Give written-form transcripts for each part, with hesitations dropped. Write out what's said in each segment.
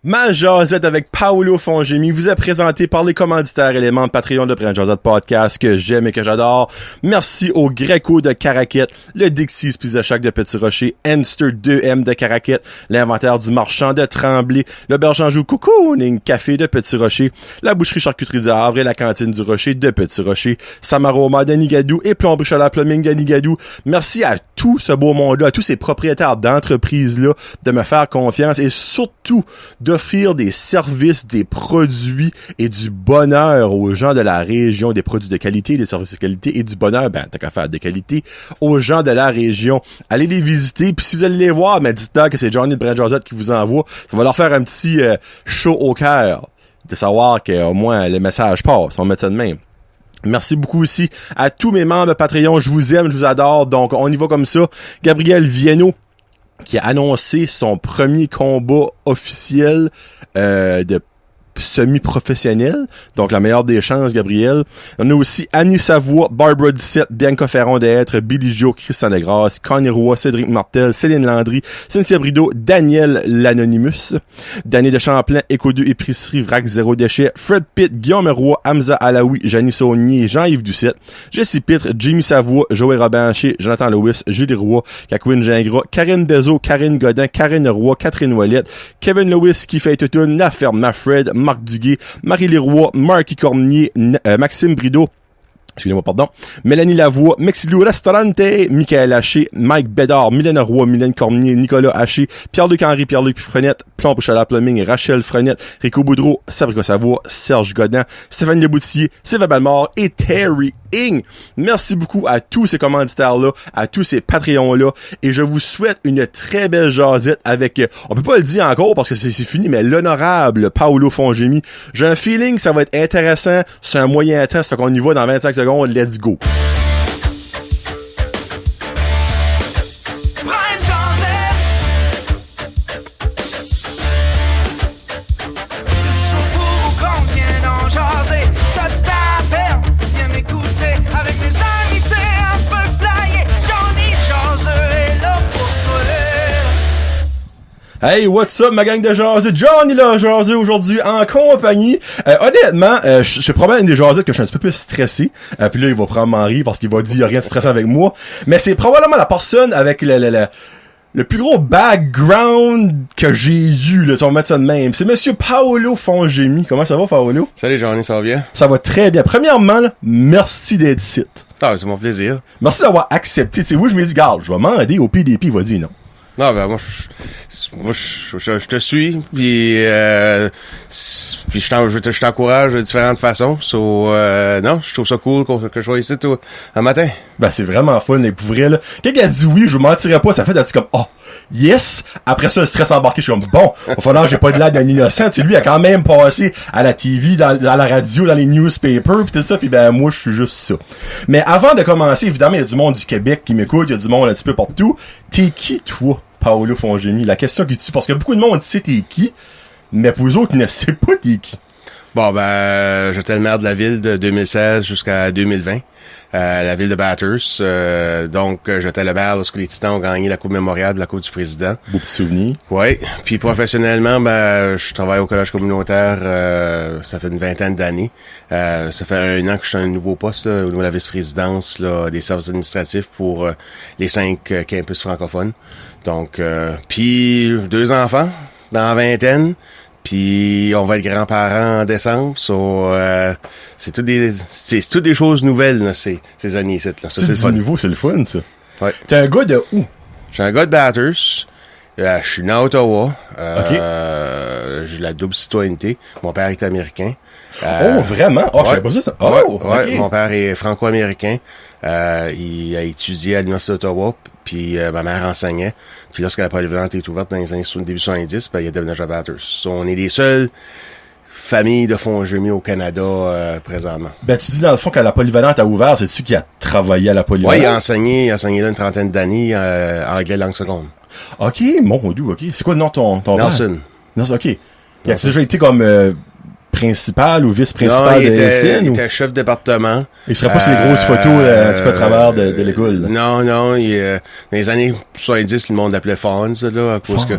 Ma jasette avec Paolo Fongemi vous est présenté par les commanditaires éléments de Patreon de Brand Jasette Podcast que j'aime et que j'adore. Merci au Greco de Caraquette, le Dixie's Pizza Shack de Petit Rocher, Hamster 2M de Caraquette, l'inventaire du marchand de Tremblay, l'auberge Anjou Cocooning Café de Petit Rocher, la boucherie charcuterie du Havre et la cantine du Rocher de Petit Rocher, Samaroma de Nigadou et Plomberie Chaleur Plumbing de Nigadou. Merci à tout ce beau monde-là, à tous ces propriétaires d'entreprises-là de me faire confiance et surtout d'offrir des services, des produits et du bonheur aux gens de la région, des produits de qualité, des services de qualité et du bonheur, t'as qu'à faire de qualité aux gens de la région. Allez les visiter, puis si vous allez les voir, dites-leur que c'est Johnny de Brand Jasette qui vous envoie. Ça va leur faire un petit chaud au cœur de savoir qu'au moins le message passe, on met ça de même. Merci beaucoup aussi à tous mes membres Patreon. Je vous aime, je vous adore. Donc, on y va comme ça. Gabriel Viano, qui a annoncé son premier combat officiel de semi-professionnel. Donc, la meilleure des chances, Gabriel. On a aussi Annie Savoie, Barbara Ducette, Bianca Ferron d'être, Billy Joe, Christian Degrasse, Connie Roy, Cédric Martel, Céline Landry, Cynthia Brideau, Daniel l'Anonymous, Danny de Champlain, Éco 2 Épicerie, Vrac Zéro Déchet, Fred Pitt, Guillaume Roy, Hamza Alaoui, Janie Saunier, Jean-Yves Ducette, Jessie Pitre, Jimmy Savoie, Joël Robinché, Jonathan Lewis, Julie Roy, Cacouine Gingras, Karine Bezo, Karine Godin, Karine Roy, Catherine Ouellette, Kevin Lewis qui fait Toutoune, La Ferme, Mafred, Marc Duguay, Marie Leroy, Marky Cormier, Maxime Brideau, excusez-moi, pardon, Mélanie Lavoie, Mexilou Restaurante, Michael Haché, Mike Bédard, Mylène Roy, Mylène Cormier, Nicolas Haché, Pierre-Luc Henry, Pierre-Luc Frenette, Plomb Chaleur Plumbing, Rachel Frenette, Rico Boudreau, Sabrica Savoie, Serge Godin, Stéphane Leboutillier, Sylvain Balmore et Terry Ing. Merci beaucoup à tous ces commanditaires-là, à tous ces Patreons-là, et je vous souhaite une très belle jasette avec, on peut pas le dire encore parce que c'est fini, mais l'honorable Paolo Fongemi. J'ai un feeling que ça va être intéressant, c'est un moyen temps, ça fait qu'on y va dans 25 secondes, let's go. Hey, what's up, ma gang de jaseux? Johnny là, jaseux aujourd'hui en compagnie. Honnêtement, c'est probablement une des jasettes que je suis un petit peu plus stressé. Puis là, il va probablement rire parce qu'il va dire, il y a rien de stressant avec moi. Mais c'est probablement la personne avec le plus gros background que j'ai eu, là, si on va mettre ça de même. C'est Monsieur Paolo Fongemi. Comment ça va, Paolo? Salut, Johnny, ça va bien? Ça va très bien. Premièrement, là, merci d'être ici. Ah, c'est mon plaisir. Merci d'avoir accepté. Tu sais, moi, je me dis, garde, je vais demander au PDP, il va dire non. Non, ben moi je te suis, puis je t'encourage de différentes façons. Non, je trouve ça cool que je sois ici un matin. Ben c'est vraiment fun, et pour vrai là. Quand il a dit oui, je vous mentirais pas, ça fait d'être comme oh yes. Après ça, le stress embarqué, je suis comme bon, il va falloir que j'ai pas de l'air d'un innocent. Tu sais, lui il a quand même passé à la TV, dans la radio, dans les newspapers, pis tout ça, puis ben moi je suis juste ça. Mais avant de commencer, évidemment, il y a du monde du Québec qui m'écoute, il y a du monde un petit peu partout. T'es qui toi, Paolo Fongemi? La question qui tue, parce que beaucoup de monde sait t'es qui, mais pour eux autres, ils ne savent pas t'es qui. Bon, ben, j'étais le maire de la ville de 2016 jusqu'à 2020, la ville de Bathurst. Donc, j'étais le maire lorsque les Titans ont gagné la Coupe mémoriale de la Coupe du Président. Beau petit souvenir. Oui. Puis professionnellement, ben, je travaille au collège communautaire, ça fait une vingtaine d'années. Ça fait 1 an que je suis à un nouveau poste, là, au niveau de la vice-présidence, là, des services administratifs pour les 5 campus francophones. Donc, puis 2 enfants dans la vingtaine. Puis on va être grands-parents en décembre, c'est toutes des choses nouvelles là, ces années-ci. C'est du nouveau, c'est le fun ça. Ouais. T'es un gars de où? Je suis un gars de Bathurst. Je suis né à Ottawa. Okay. J'ai la double citoyenneté. Mon père est américain. Oh vraiment? Oh, je savais pas ça. Oh, ouais, okay. Mon père est franco-américain. Il a étudié à l'Université d'Ottawa, puis ma mère enseignait. Puis lorsque la polyvalente est ouverte dans les années début 70, ben, il a déménagé à Bathurst. On est les seules familles de Fongemi au Canada présentement. Ben tu dis dans le fond que la polyvalente a ouvert, c'est-tu qui a travaillé à la polyvalente? Oui, il a enseigné là une trentaine d'années anglais langue seconde. OK, mon Dieu, OK. C'est quoi le nom de ton Nelson. Nelson, OK. Il a déjà été comme principal ou vice-principal il de était, SN? il était chef de département. Il serait pas sur les grosses photos un petit peu à travers de l'école. Là. Non, dans les années 70, le monde l'appelait Fonz, là, à cause que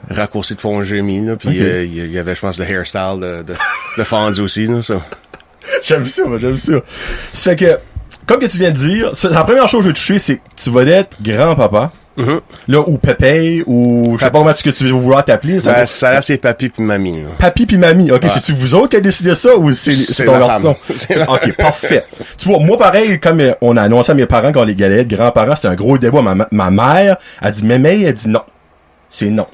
raccourci de Fongémy, là, puis il y avait, je pense, le hairstyle de Fonz aussi, là, ça. J'aime ça. Ça fait que, comme que tu viens de dire, la première chose que je veux toucher, c'est que tu vas être grand-papa. Mm-hmm. Là, ou pépé, ou je sais pas comment ce que tu veux vouloir t'appeler. Ça là, c'est papy puis mamie. Là. Papy puis mamie. OK, c'est-tu vous autres qui avez décidé ça ou c'est ton garçon? OK, parfait. Tu vois, moi, pareil, comme on a annoncé à mes parents qu'on les galait être grands-parents, c'était un gros débat. Ma mère a dit, mémé, elle dit non. C'est non.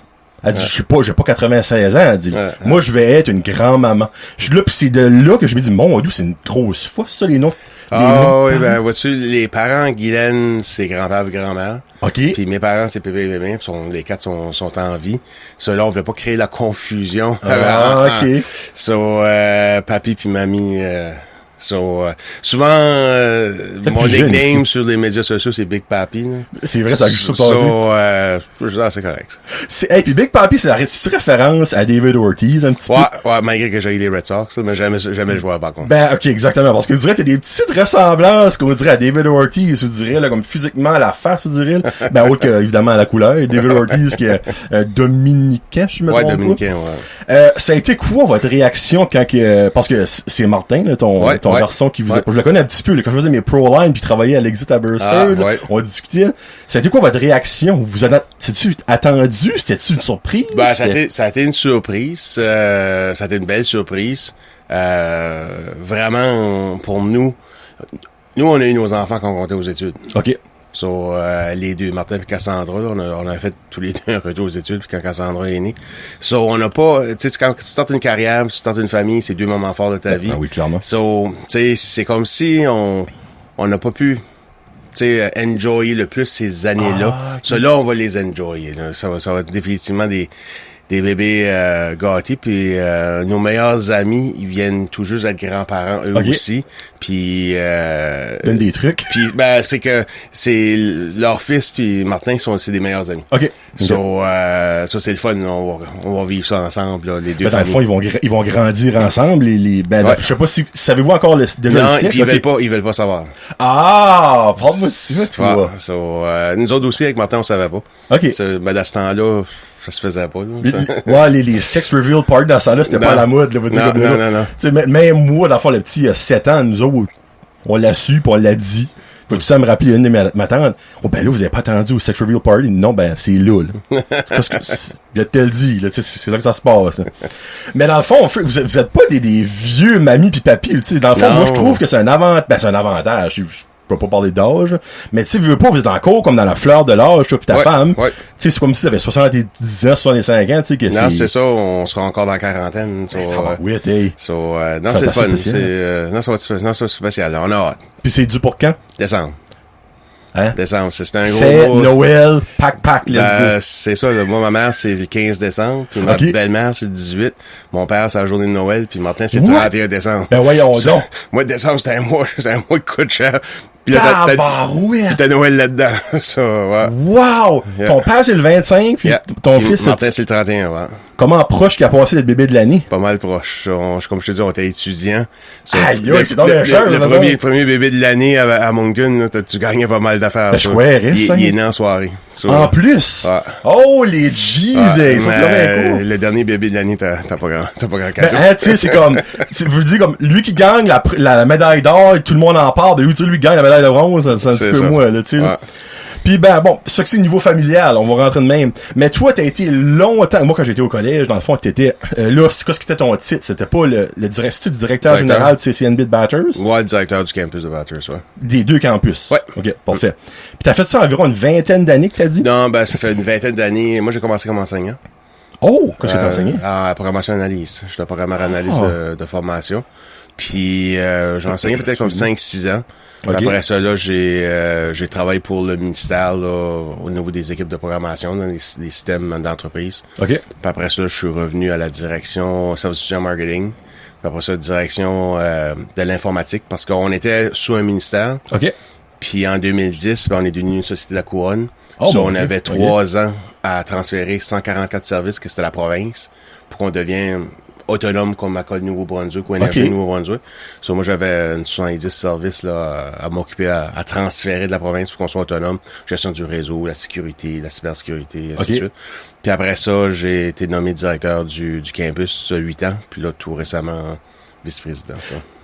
Elle dit, j'ai pas 96 ans. Elle dit, moi, je vais être une grand-maman. Je suis là, pis c'est de là que je me dis, mon Dieu, c'est une grosse fois, ça, les noms. Oui, ben, vois-tu, les parents, Guylaine, c'est grand-père et grand-mère. OK. Puis mes parents, c'est pépé et mémé, les quatre sont en vie. Ceux-là, on voulait pas créer la confusion. OK. Papy puis mamie, souvent, mon nickname sur les médias sociaux, c'est Big Papi. Là. C'est vrai, ça a juste c'est correct. Puis Big Papi, c'est une référence à David Ortiz, un petit peu. Ouais, malgré que j'ai les Red Sox, là, mais jamais le joueur, par contre. Ben, OK, exactement. Parce que tu dirais, t'as des petites ressemblances qu'on dirait à David Ortiz, tu dirais, là, comme physiquement, à la face, tu dirais. Ben, autre que, évidemment, à la couleur. David Ortiz, qui est dominicain, je me trompe pas. Dominicain, ouais. Ça a été quoi votre réaction quand parce que c'est Martin, là, ton garçon qui vous je le connais un petit peu, là, quand je faisais mes pro-line puis travaillais à l'exit à Burster, on discutait. Ça a été quoi votre réaction? C'est-tu attendu? C'était-tu une surprise? Ben, ça a été une surprise. Ça a été une belle surprise. Vraiment, pour nous, on a eu nos enfants quand on comptait aux études. OK. Les deux, Martin et Cassandra, là, on a fait tous les deux un retour aux études puis quand Cassandra est née. On n'a pas, tu sais, quand tu startes une carrière, tu startes une famille, c'est deux moments forts de ta vie. Ah oui, clairement. Tu sais, c'est comme si on n'a pas pu, tu sais, enjoyer le plus ces années-là. Okay. Là, on va les enjoyer, là. Ça va être définitivement des bébés gâtés, puis nos meilleurs amis, ils viennent tout juste être grands-parents eux aussi, puis donne des trucs. Puis ben c'est que c'est leur fils puis Martin c'est des meilleurs amis. OK. Ça c'est le fun, on va vivre ça ensemble là, les deux. Ben, dans le fond, ils vont grandir ensemble je sais pas si savez-vous encore déjà le sexe. Ils veulent pas savoir. Ah, parle-moi de ça toi. Nous autres aussi avec Martin, on savait pas. OK. Ben à ce temps-là, ça se faisait pas. Là, les sex reveal parties dans ce temps-là, c'était pas à la mode. Là, non. T'sais, même moi, dans le fond, le petit 7 ans, nous autres, on l'a su pis on l'a dit. Faut tout ça me rappeler une de ma tante. Oh ben là, vous avez pas attendu au sex reveal party? Non, ben c'est là. Parce que je te le dis, là, c'est là que ça se passe. Mais dans le fond, vous êtes pas des vieux mamies pis papis. Dans le fond, moi je trouve que c'est un avantage. Ben c'est un avantage. Je peux pas parler d'âge, mais tu sais, veux pas, vous êtes encore comme dans la fleur de l'âge, toi pis ta femme. Tu sais, c'est comme si t'avais 70 ans, 65 ans, tu sais, que non, c'est ça, on sera encore dans la quarantaine. Non, c'est le fun. Non, ça va être spécial. On a hâte. Puis c'est dû pour quand? Décembre. Hein? Décembre, c'est un gros... Fête, Noël, pack, let's go. C'est ça, là, moi, ma mère, c'est le 15 décembre, puis ma belle-mère, c'est le 18. Mon père, c'est la journée de Noël, puis Martin, c'est le 31 décembre. Ben voyons donc. Moi, décembre, c'est un mois qui coûte cher. Puis t'as Noël là-dedans. Ça, ouais. Wow! Yeah. Ton père, c'est le 25, puis ton fils, Martin, c'est le 31, ouais. Comment proche qu'il a passé d'être bébé de l'année? Pas mal proche. Comme je te dis, on était étudiants. Aïe, c'est donc bien cher. Le premier bébé de l'année à Moncton, là, tu gagnais pas mal d'affaires. Il est né en soirée. En plus? Ouais. Oh, les Jesus! Ça, c'est cool. Le dernier bébé de l'année, t'as pas grand cadeau. Ben, tu sais, c'est comme, vous dites comme, lui qui gagne la médaille d'or, tout le monde en parle de lui, tu sais, lui qui gagne la médaille de bronze, c'est un petit peu moi, là, tu sais. Puis ben bon, ça que c'est niveau familial, on va rentrer de même. Mais toi, t'as été longtemps, moi quand j'étais au collège, dans le fond, t'étais là, c'est quoi ce qui était ton titre? C'était pas le directeur général du CCNB de Batters? Ouais, le directeur du campus de Batters, ouais. Des deux campus? Ouais. OK, parfait. Puis t'as fait ça environ une vingtaine d'années que t'as dit? Non, ben ça fait une vingtaine d'années. Moi, j'ai commencé comme enseignant. Oh! Qu'est-ce que t'as enseigné? En programmation analyse. Je suis programmeur analyste de formation. Puis j'ai enseigné peut-être comme 5-6 ans. Okay. Après ça, là, j'ai travaillé pour le ministère là, au niveau des équipes de programmation, là, des systèmes d'entreprise. Okay. Puis après ça, je suis revenu à la direction service marketing. Puis après ça, direction de l'informatique, parce qu'on était sous un ministère. Okay. Puis en 2010, on est devenu une société de la couronne. On avait 3 ans à transférer 144 services, que c'était la province, pour qu'on devienne autonome comme Accord Nouveau-Brunswick ou Énergie Nouveau-Brunswick. So, moi, j'avais une 70 services là, à m'occuper, à transférer de la province pour qu'on soit autonome. Gestion du réseau, la sécurité, la cybersécurité, ainsi de suite. Puis après ça, j'ai été nommé directeur du campus 8 ans. Puis là, tout récemment, vice-président.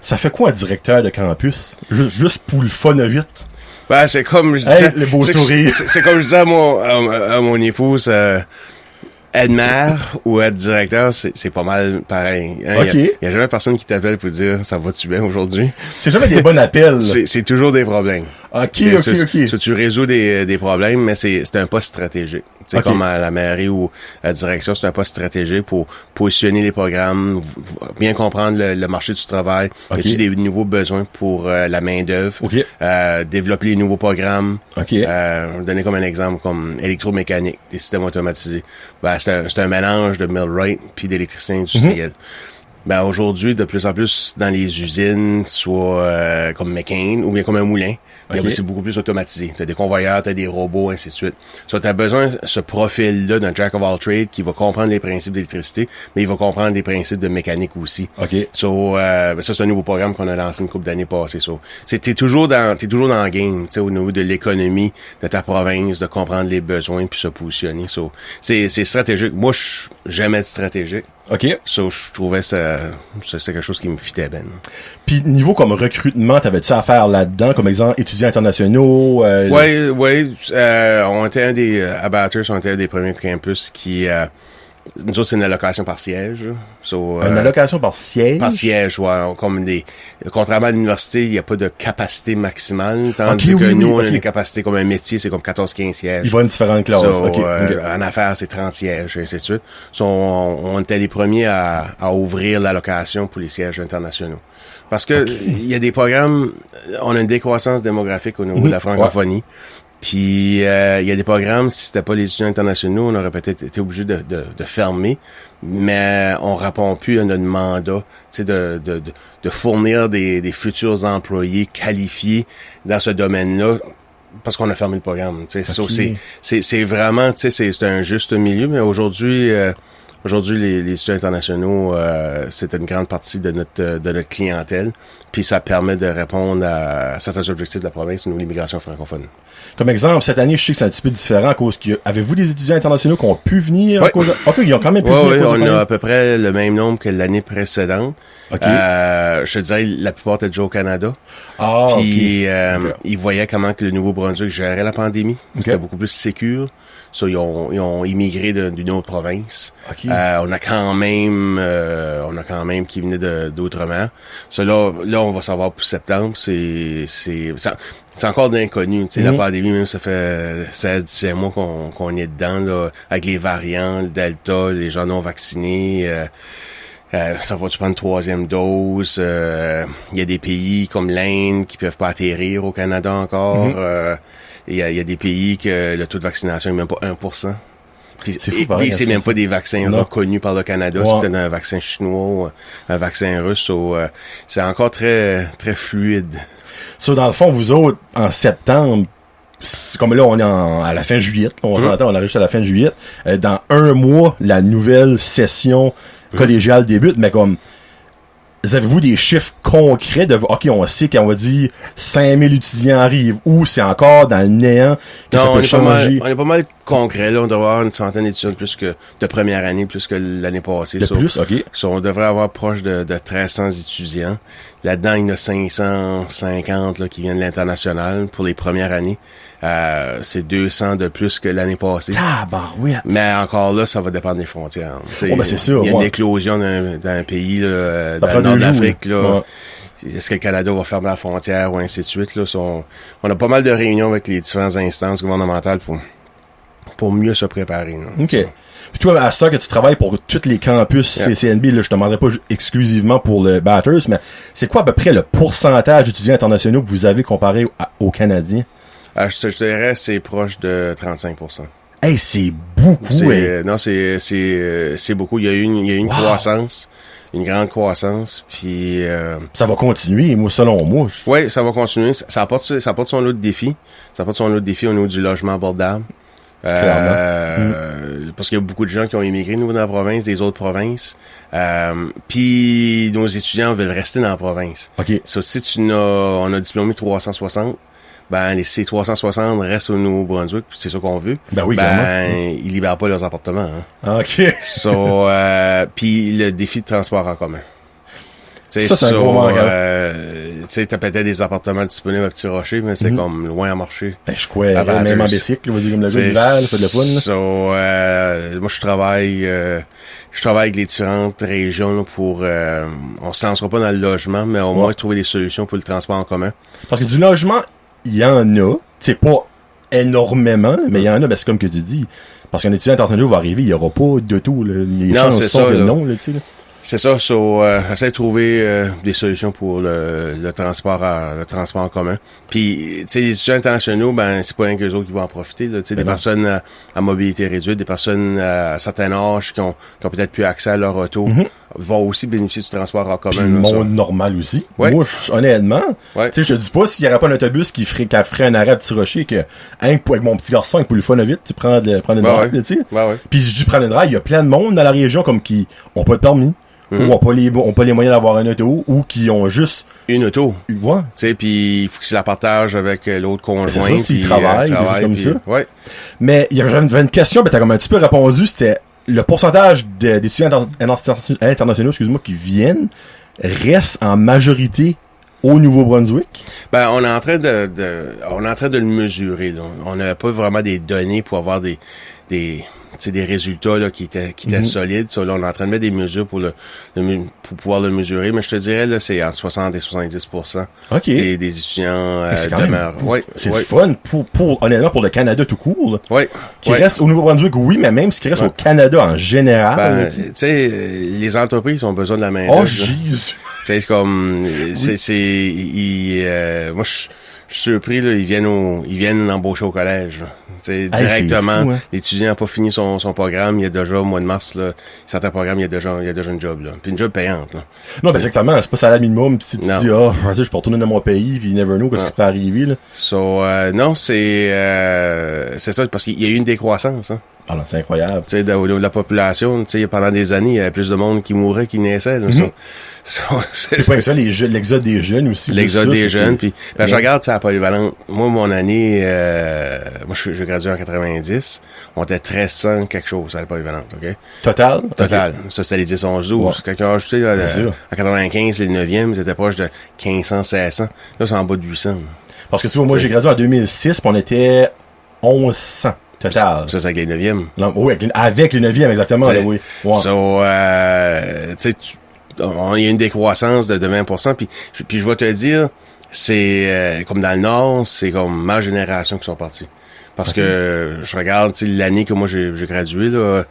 Ça fait quoi, directeur de campus? Juste pour le fun vite? Ben, c'est comme je disais, les beaux sourires. C'est comme je disais à mon épouse, être maire ou être directeur, c'est pas mal pareil. Hein? Il y a jamais personne qui t'appelle pour dire ça va-tu bien aujourd'hui. C'est jamais des bons appels. C'est toujours des problèmes. OK. Tu résous des problèmes, mais c'est un poste stratégique. Tu sais, comme à la mairie ou à la direction, c'est un poste stratégique pour positionner les programmes, bien comprendre le marché du travail, y a-t-il des nouveaux besoins pour la main-d'œuvre, développer les nouveaux programmes. Donner comme un exemple, comme électromécanique, des systèmes automatisés. Ben, c'est un mélange de millwright puis d'électricien industriel. Ben, aujourd'hui, de plus en plus dans les usines, soit comme McCain ou bien comme un moulin, c'est beaucoup plus automatisé. T'as des convoyeurs, t'as des robots, ainsi de suite. So, t'as besoin de ce profil-là d'un jack of all trades qui va comprendre les principes d'électricité, mais il va comprendre les principes de mécanique aussi. So, ça, c'est un nouveau programme qu'on a lancé une couple d'années passées. So, t'es toujours dans le game, tu sais, au niveau de l'économie de ta province, de comprendre les besoins puis se positionner. So, c'est stratégique. Moi, j'aime être stratégique. So, je trouvais c'est quelque chose qui me fitait bien. Puis niveau comme recrutement, t'avais-tu à faire là-dedans, comme exemple étudiants internationaux? On était à Bathurst, on était un des premiers campus qui nous autres, c'est une allocation par siège. So, une allocation par siège? Par siège, ouais. Contrairement à l'université, il n'y a pas de capacité maximale. Tandis que nous, on a une capacité comme un métier, c'est comme 14-15 sièges. Il va une différente classe. En affaires, c'est 30 sièges, et ainsi de suite. So, on était les premiers à ouvrir l'allocation pour les sièges internationaux. Parce que il y a des programmes, on a une décroissance démographique au niveau de la francophonie. Puis il y a des programmes, si c'était pas les étudiants internationaux, on aurait peut-être été obligé de fermer, mais on répond plus à notre mandat, tu sais, de fournir des futurs employés qualifiés dans ce domaine-là, parce qu'on a fermé le programme. Tu sais, c'est vraiment, tu sais, c'est un juste milieu, mais aujourd'hui, les étudiants internationaux, c'est une grande partie de notre clientèle, puis ça permet de répondre à certains objectifs de la province au niveau de l'immigration francophone. Comme exemple, cette année, je sais que c'est un petit peu différent à cause que avez-vous des étudiants internationaux qui ont pu venir à cause ils ont quand même pu venir. Oui, on a à peu près le même nombre que l'année précédente. Je te dirais, la plupart étaient déjà au Canada. Puis ils voyaient comment que le Nouveau-Brunswick gérait la pandémie. C'était beaucoup plus sécure. So, ils ont immigré d'une autre province. On a quand même qui venaient d'outre-mer. So, là, on va savoir pour septembre. C'est encore de l'inconnu. La pandémie, même, ça fait 16-17 mois qu'on est dedans, là, avec les variants, le Delta, les gens non vaccinés. Ça va-tu prendre une 3e dose? Il y a des pays comme l'Inde qui peuvent pas atterrir au Canada encore. Il y a des pays que le taux de vaccination est même pas 1%. Puis, c'est fou, pareil, c'est même pas des vaccins reconnus par le Canada. C'est peut-être un vaccin chinois ou un vaccin russe. C'est encore très, très fluide. Dans le fond, vous autres, en septembre, comme là, on est à la fin juillet. On s'entend, on arrive jusqu'à la fin juillet. Dans 1 mois, la nouvelle session collégiale débute, mais comme... Avez-vous des chiffres concrets de on sait qu'on va dire 5000 étudiants arrivent, ou c'est encore dans le néant que ça peut changer? On est pas mal concret, là. On devrait avoir une centaine d'étudiants de première année, plus que l'année passée. On devrait avoir proche de 1300 étudiants. Là-dedans, il y en a 550 là, qui viennent de l'international pour les premières années. C'est 200 de plus que l'année passée. Mais encore là, ça va dépendre des frontières. C'est sûr. Il y a une éclosion d'un pays là, dans le nord d'Afrique. Est-ce que le Canada va fermer la frontière ou ainsi de suite? Là, on a pas mal de réunions avec les différentes instances gouvernementales pour mieux se préparer. Là. OK. Puis toi, à ça que tu travailles pour tous les campus CCNB, là, je te demanderai pas exclusivement pour le Bathurst, mais c'est quoi à peu près le pourcentage d'étudiants internationaux que vous avez comparé aux Canadiens? Je dirais c'est proche de 35%. Hey, c'est beaucoup. Non, c'est beaucoup. Il y a eu une croissance, une grande croissance, puis ça va continuer, selon moi. Oui, ça va continuer. Ça apporte son lot de défis. Ça apporte son lot de défis au niveau du logement abordable. Parce qu'il y a beaucoup de gens qui ont immigré, nous, dans la province, des autres provinces. Puis nos étudiants veulent rester dans la province. OK. So, si on a diplômé 360, ben ces 360 restent au Nouveau-Brunswick, c'est ça qu'on veut. Ben oui, ils libèrent pas leurs appartements. Hein. OK. So, puis le défi de transport en commun. Ça, c'est un gros manque. Tu sais, t'as peut-être des appartements disponibles à Petit Rocher, mais c'est comme loin à marcher. Ben, je crois, même en bicycle, vas-y, comme le gars d'hiver, fait de la fun. So, moi, je travaille avec les différentes régions là, pour, on se lancera pas dans le logement, mais au moins trouver des solutions pour le transport en commun. Parce que du logement, il y en a, c'est pas énormément, mais il y en a, ben, c'est comme que tu dis. Parce qu'un étudiant international va arriver, il y aura pas de tout, là. Les chances sont de non, là, tu sais, là. C'est ça, j'essaie de trouver des solutions pour le transport en commun. Puis, tu sais, les étudiants internationaux, ben c'est pas un qu'eux autres qui vont en profiter. Tu sais, des personnes à mobilité réduite, des personnes à certain âge qui ont peut-être plus accès à leur auto, vont aussi bénéficier du transport en commun. Le monde normal aussi. Ouais. Moi, honnêtement, tu sais, je te dis pas s'il y aurait pas un autobus qui ferait un arrêt à Petit Rocher que, avec mon petit garçon, pour le fun vite, tu prends une drive, tu sais. Puis je dis prendre une drive, il y a plein de monde dans la région comme qui ont pas de permis. Ou ont pas les moyens d'avoir un auto, ou qui ont juste une auto. Ouais. Tu sais, puis il faut qu'ils la partagent avec l'autre conjoint. C'est ça, s'ils travaillent, comme ça. Ouais. Mais j'avais une question, ben t'as comme un petit peu répondu, c'était le pourcentage d'étudiants internationaux, qui viennent, reste en majorité au Nouveau-Brunswick? Ben, on est en train de le mesurer, là. On n'a pas vraiment des données pour avoir des résultats là qui étaient solides. Ça, là, on est en train de mettre des mesures pour pouvoir le mesurer, mais je te dirais là, c'est entre 60 et 70% des étudiants demeurent. C'est le fun pour honnêtement pour le Canada tout court. Qui reste au Nouveau-Brunswick, oui, mais même ce qui reste au Canada en général. Tu sais, les entreprises ont besoin de la main. Oh Jésus. Tu sais, comme moi je suis surpris là, ils viennent embaucher au collège. Directement, fou, hein? L'étudiant n'a pas fini son programme, il y a déjà au mois de mars là, certains programmes il y a déjà une job là, puis une job payante là. Non, ben exactement, c'est pas salaire minimum, puis tu te dis je peux retourner dans mon pays, puis never know qu'est-ce qui peut arriver là. So non, c'est ça parce qu'il y a eu une décroissance hein. Ah non, c'est incroyable. Tu sais, au niveau de la population, tu sais, pendant des années, il y avait plus de monde qui mourait qu'il naissait. Là, c'est pas ça, l'exode des jeunes aussi. L'exode des jeunes, puis je regarde, tu sais, à Polyvalente. Moi, mon année, moi, je gradué en 90. On était 1300 quelque chose à la Polyvalente, OK? Total? Okay. Ça, c'était les 10, 11, 12. Ouais. Quand ils ont ajouté, là, en 95, les 9e, ils étaient proches de 1500, 1600. Là, c'est en bas de 800. Parce que tu vois, moi, j'ai gradué en 2006, puis on était 1100. Total. Ça, c'est avec les 9e. Non, oui, avec les 9e, exactement, là, oui. Ouais. So, tu sais, il y a une décroissance de 20%, puis je vais te dire, c'est comme dans le Nord, c'est comme ma génération qui sont partis. Parce que je regarde, tu sais, l'année que moi j'ai gradué, là,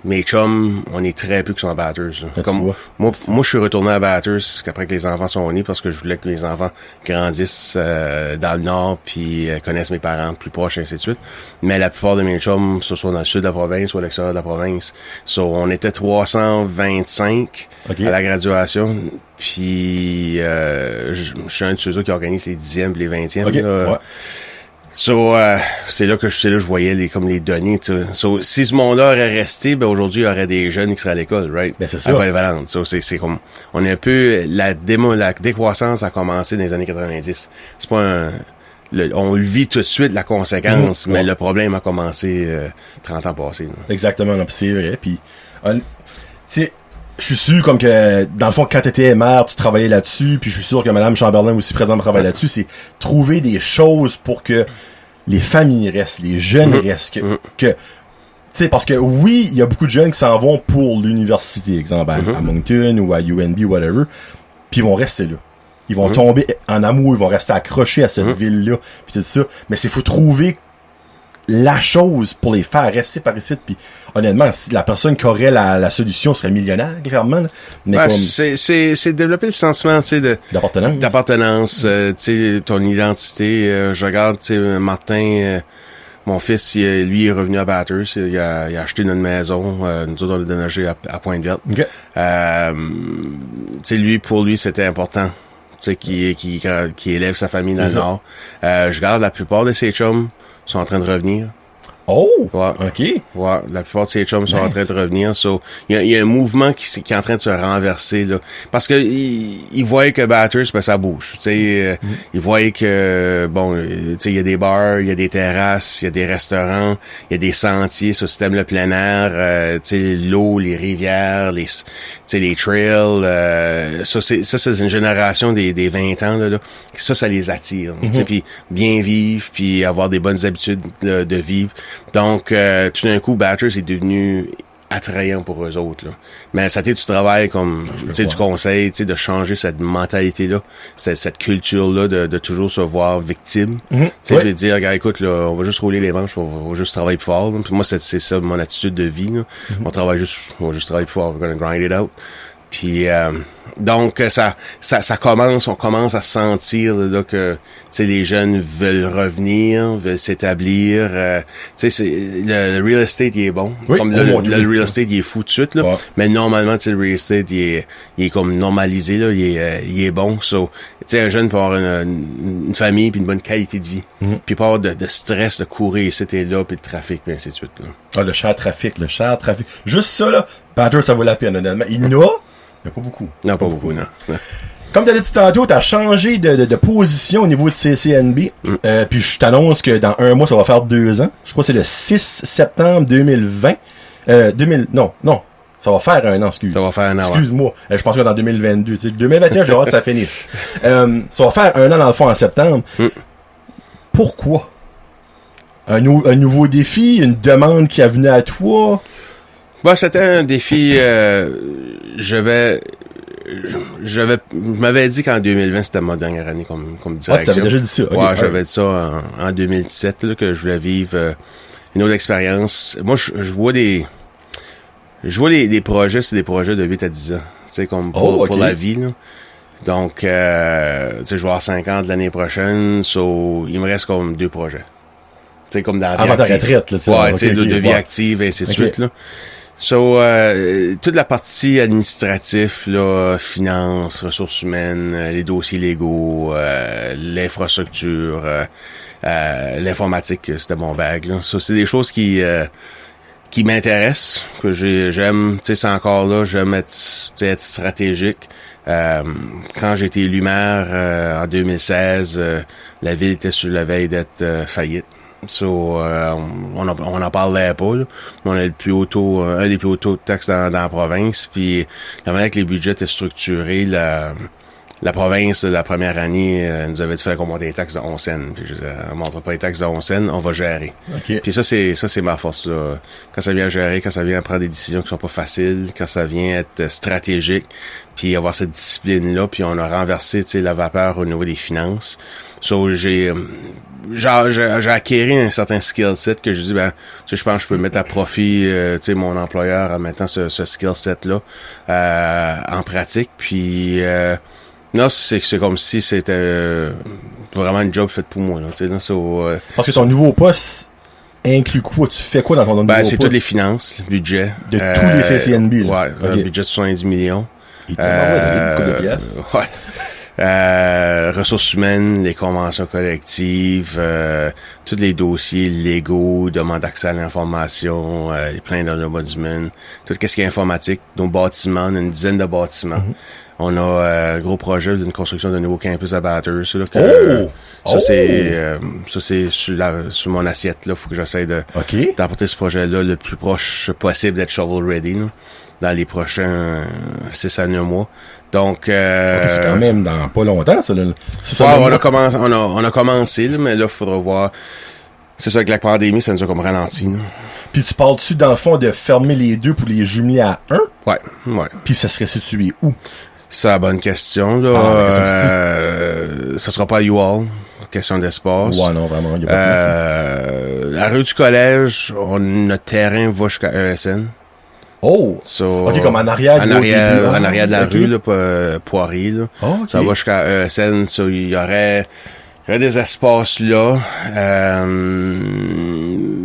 mes chums, on est très peu qui sont à Bathurst. Comme moi, je suis retourné à Bathurst après que les enfants sont nés parce que je voulais que les enfants grandissent dans le Nord puis connaissent mes parents plus proches, ainsi de suite. Mais la plupart de mes chums, ce soit dans le sud de la province ou à l'extérieur de la province. So, on était 325 à la graduation. Puis je suis un de ceux-là qui organise les 10e et les 20e. So, c'est là que je voyais les données, tu sais. So, si ce monde-là aurait resté, ben, aujourd'hui, il y aurait des jeunes qui seraient à l'école, right? Ben, c'est ça. À Polyvalente. So, c'est comme, on est un peu, la décroissance a commencé dans les années 90. C'est pas on le vit tout de suite, la conséquence, mais le problème a commencé, 30 ans passés, là. Exactement, non, pis c'est vrai, pis, tu sais, je suis sûr comme que dans le fond quand t'étais maire tu travaillais là-dessus puis je suis sûr que Mme Chamberlain aussi présente travaille là-dessus, c'est trouver des choses pour que les familles restent, les jeunes restent, que tu sais parce que oui il y a beaucoup de jeunes qui s'en vont pour l'université, exemple à Moncton ou à UNB whatever, puis ils vont rester là, ils vont tomber en amour, ils vont rester accrochés à cette ville-là puis tout ça, mais c'est faut trouver la chose pour les faire rester par ici, puis honnêtement, si la personne qui aurait la solution serait millionnaire, clairement. Là. Mais comme... c'est développer le sentiment, tu sais, d'appartenance, tu sais, ton identité. Je regarde, tu sais, Martin, mon fils, lui, il est revenu à Bathurst, il a acheté notre maison, nous autres, on l'a déménagé à Pointe-Verte. Tu sais, pour lui, c'était important. Tu sais, qui élève sa famille dans le Nord. Je regarde la plupart de ses chums sont en train de revenir. Oh! Ouais. OK. Ouais, la plupart de ses chums sont en train de revenir. So, il y a un mouvement qui est en train de se renverser, là. Parce que il voyaient que Batters, ben, ça bouge. Tu sais, ils voyaient que, bon, tu sais, il y a des bars, il y a des terrasses, il y a des restaurants, il y a des sentiers sur le système le plein air, tu sais, l'eau, les rivières, les trails. Ça, c'est une génération des 20 ans, là. Ça les attire. Tu sais, puis bien vivre, puis avoir des bonnes habitudes de vivre. Donc, tout d'un coup, Batters est devenu attrayant pour eux autres, là. Mais ça a été du travail comme, tu sais, du conseil, tu sais, de changer cette mentalité-là, cette culture-là de toujours se voir victime. Tu sais, de dire, regarde, écoute, là, on va juste rouler les manches, on va juste travailler plus fort, là. Puis moi, c'est ça mon attitude de vie, là. On va juste travailler plus fort, we're gonna grind it out. Puis donc on commence à sentir là que tu sais les jeunes veulent revenir, veulent s'établir. Tu sais c'est le real estate il est bon. Oui, comme le real estate il est fou tout de suite là. Ouais. Mais normalement tu sais le real estate il est comme normalisé là, il est bon. So tu sais un jeune peut avoir une famille puis une bonne qualité de vie. Puis pas avoir de stress de courir ici et là puis de trafic puis ainsi de suite là. Ah le cher trafic. Juste ça là, Batters ça vaut la peine honnêtement. Il n'y a pas beaucoup. Non, pas beaucoup, non. Comme t'as dit tantôt, t'as changé de position au niveau de CCNB. Puis je t'annonce que dans un mois, ça va faire 2 ans. Je crois que c'est le 6 septembre 2020. Non. Ça va faire 1 an, excuse. Ça va faire 1 an, excuse-moi. Je pense que dans 2022. 2021, j'ai hâte que ça finisse. Ça va faire 1 an dans le fond en septembre. Pourquoi? Un nouveau défi? Une demande qui est venue à toi? Bah, c'était un défi, je m'avais dit qu'en 2020, c'était ma dernière année comme direction. Ah, tu avais déjà dit ça? Okay. Ouais, j'avais dit ça en 2017, là, que je voulais vivre une autre expérience. Moi, je vois des projets, c'est des projets de 8 à 10 ans. Tu sais, comme pour la vie, là. Donc, tu sais, je vais avoir 50 l'année prochaine, so, il me reste comme 2 projets. Tu sais, comme dans la vie active. Ta retraite, là, tu sais. Ouais, tu sais, de vie active, et ainsi de suite, là. So, toute la partie administrative, là, finances, ressources humaines, les dossiers légaux, l'infrastructure, l'informatique, c'était mon bag, là. So, c'est des choses qui m'intéressent, que j'aime, tu sais, c'est encore là, j'aime être stratégique. Quand j'ai été élu maire, en 2016, la ville était sur la veille d'être faillite. So, on en parlait pas, là. On a un des plus hauts taux de taxes dans la province, puis la manière que les budgets étaient structurés, la province, la première année, nous avait dit qu'il fallait qu'on monte les taxes de 11 cents. Puis je disais, on montre pas les taxes de 11 cents, on va gérer. Okay. Puis ça, c'est ma force, là. Quand ça vient à gérer, quand ça vient à prendre des décisions qui sont pas faciles, quand ça vient être stratégique, puis avoir cette discipline-là, puis on a renversé, tu sais, la vapeur au niveau des finances. So, j'ai acquéri un certain skill set que je dis, ben, tu sais, je pense que je peux mettre à profit, tu sais, mon employeur en mettant ce skill set-là, en pratique. Puis, non, c'est comme si c'était vraiment une job faite pour moi, là, tu sais, là, parce que ton nouveau poste inclut quoi? Tu fais quoi dans ton nouveau poste? C'est toutes les finances, le budget. De tous les CCNB, là? Ouais, un budget de 70 millions. Il t'a beaucoup de pièces. Ouais. Ressources humaines, les conventions collectives, tous les dossiers légaux, demande d'accès à l'information, les plaintes dans l'ombudsman, tout ce qui est informatique, nos bâtiments, une dizaine de bâtiments. On a un gros projet d'une construction d'un nouveau campus à Batters. Ça, c'est sur mon assiette. Là, faut que j'essaie d'apporter ce projet-là le plus proche possible d'être shovel ready là, dans les prochains 6 à 9 mois. Donc, c'est quand même dans pas longtemps, ça. Là. On a commencé, là, mais là, il faudra voir. C'est ça, avec la pandémie, ça nous a comme ralenti. Là. Puis tu parles-tu, dans le fond, de fermer les deux pour les jumeler à un? Ouais. Puis ça serait situé où? C'est la bonne question, là. Ça sera pas à UAL. Question d'espace. Ouais, non, vraiment, il y a pas la rue du collège, notre terrain va jusqu'à ESN. Oh! OK, comme en arrière en arrière de la rue, là, Poirier, là. Okay. Ça va jusqu'à ESN, il y aurait des espaces là,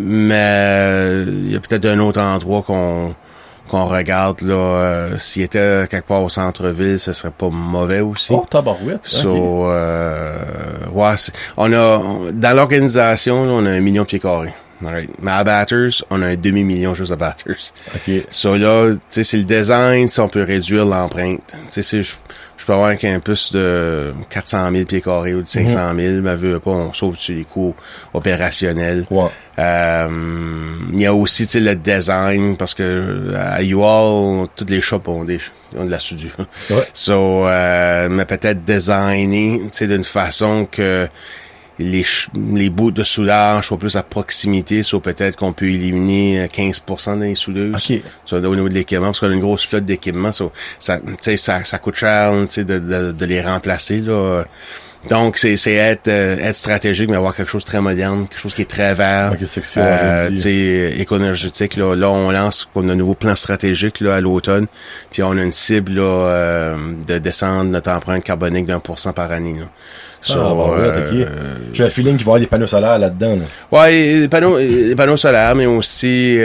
mais il y a peut-être un autre endroit qu'on regarde, là, s'il était quelque part au centre-ville, ce serait pas mauvais aussi. Oh, tabarouette. So, ouais, dans l'organisation, là, on a 1 million de pieds carrés. Alright. Mais à Batters, on a un demi-million juste à Batters. OK. So là, tu sais, c'est le design, si on peut réduire l'empreinte. Tu sais, je peux avoir un campus de 400 000 pieds carrés ou de 500 000, mais veut pas, on sauve sur les coûts opérationnels. Ouais. Il y a aussi, tu sais, le design, parce que à U-Haul, toutes les shops ont de la soudure. Ouais. So, mais peut-être designer, tu sais, d'une façon que les bouts de soudage soient plus à proximité, soit peut-être qu'on peut éliminer 15% des soudeuses. OK. Au niveau de l'équipement, parce qu'on a une grosse flotte d'équipements, ça coûte cher, de les remplacer, là. Donc, c'est être stratégique, mais avoir quelque chose de très moderne, quelque chose qui est très vert. OK, c'est que c'est éco-énergétique, là. Là, on lance un nouveau plan stratégique, là, à l'automne. Puis on a une cible, là, de descendre notre empreinte carbonique d'1% par année, là. J'ai un feeling qu'il va y avoir des panneaux solaires là-dedans. Là. Ouais, les panneaux solaires, mais aussi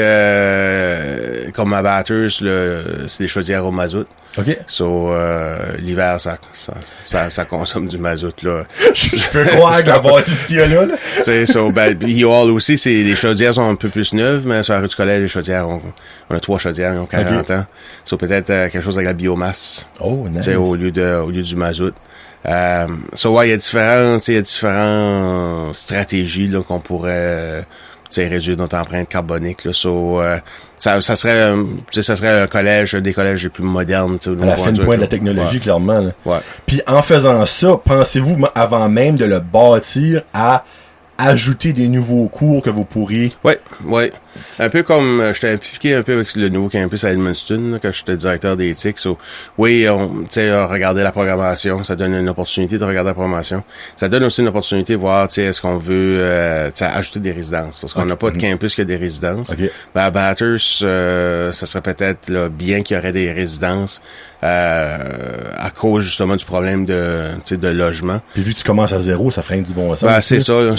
comme à Batters, c'est des chaudières au mazout. OK. L'hiver, ça consomme du mazout, là. Je peux croire que la bâtisse qu'il y a là. Tu sais, U-Haul aussi, les chaudières sont un peu plus neuves, mais sur la rue du Collège, les chaudières, on a 3 chaudières, ils ont 40 ans. Peut-être quelque chose avec la biomasse. Oh, nice. Tu sais, au lieu du mazout. Ouais, il y a différentes stratégies, là, qu'on pourrait, réduire notre empreinte carbonique, là. Ça serait un collège, des collèges les plus modernes, à la fin de pointe de la technologie, clairement, là. Ouais. Puis en faisant ça, pensez-vous, avant même de le bâtir, à ajouter des nouveaux cours que vous pourriez... Ouais. Un peu comme, je t'ai impliqué un peu avec le nouveau campus à Edmundston, là, quand j'étais directeur d'éthique. Oui, regarder la programmation, ça donne une opportunité de regarder la programmation. Ça donne aussi une opportunité de voir, est-ce qu'on veut, ajouter des résidences. Parce qu'on n'a pas de campus que des résidences. Okay. Ben, à Batters, ça serait peut-être, là, bien qu'il y aurait des résidences, à cause, justement, du problème de logement. Puis vu que tu commences à zéro, ça freine du bon sens. Ben, c'est ça, là.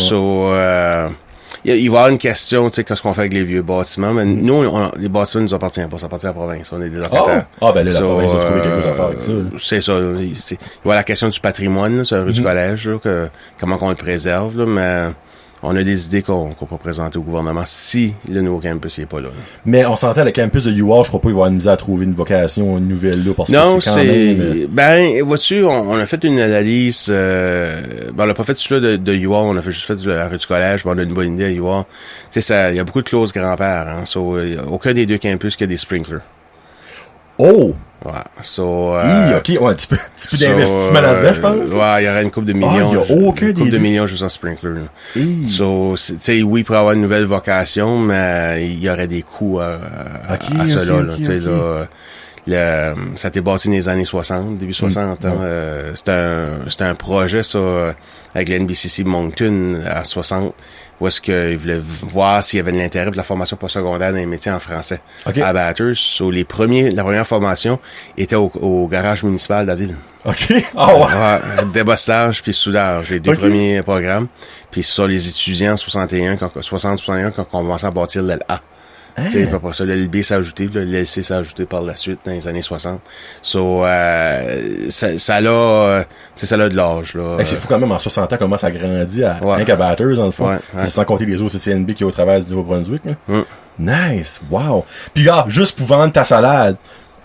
Il va y avoir une question, qu'est-ce qu'on fait avec les vieux bâtiments, mais nous, les bâtiments ne nous appartiennent pas, ça appartient à la province, on est des locataires. Ben là, la province a trouvé quelque chose à faire avec ça. C'est ça, il va y avoir la question du patrimoine, là, sur la rue du Collège, là, comment qu'on le préserve, là, mais on a des idées qu'on peut présenter au gouvernement si le nouveau campus n'est pas là. Mais on s'entend, le campus de U-Haul, je crois pas qu'il va y avoir une misère à trouver une vocation, une nouvelle là, parce que c'est quand même... Ben, vois-tu, on a fait une analyse, on l'a pas fait celui-là de U-Haul, on a juste fait la rue du Collège, on a une bonne idée à U-Haul. Tu sais, il y a beaucoup de clauses grand-père, hein, aucun des deux campus qui a des sprinklers. Oh! Ouais, OK, ouais, tu peux d'investissement là-dedans, je pense. Ouais, il y aurait une couple de millions. Il y a aucun une couple de millions juste en sprinkler. Tu sais, oui, pour avoir une nouvelle vocation, mais il y aurait des coûts à cela, là. Tu sais, là, ça a été bâti dans les années 60, début 60. C'était un projet, ça, avec l'NBCC Moncton à 60, où est-ce qu'ils voulaient voir s'il y avait de l'intérêt pour la formation postsecondaire dans les métiers en français. Okay. À Batters, la première formation était au garage municipal de la ville. OK. Ouais, débosselage puis soudage, les deux premiers programmes. Puis ce sont les étudiants 60-61 qui ont commencé à bâtir l'LA. Tu sais, après ça, le LB s'est ajouté, le LC s'est ajouté par la suite dans les années 60. Ça a de l'âge, là. C'est fou quand même, en 60 ans, comment ça grandit rien qu'à Batters, dans le fond. Sans compter les autres CCNB qui est au travers du Nouveau-Brunswick, là. Nice! Wow! Puis là, juste pour vendre ta salade,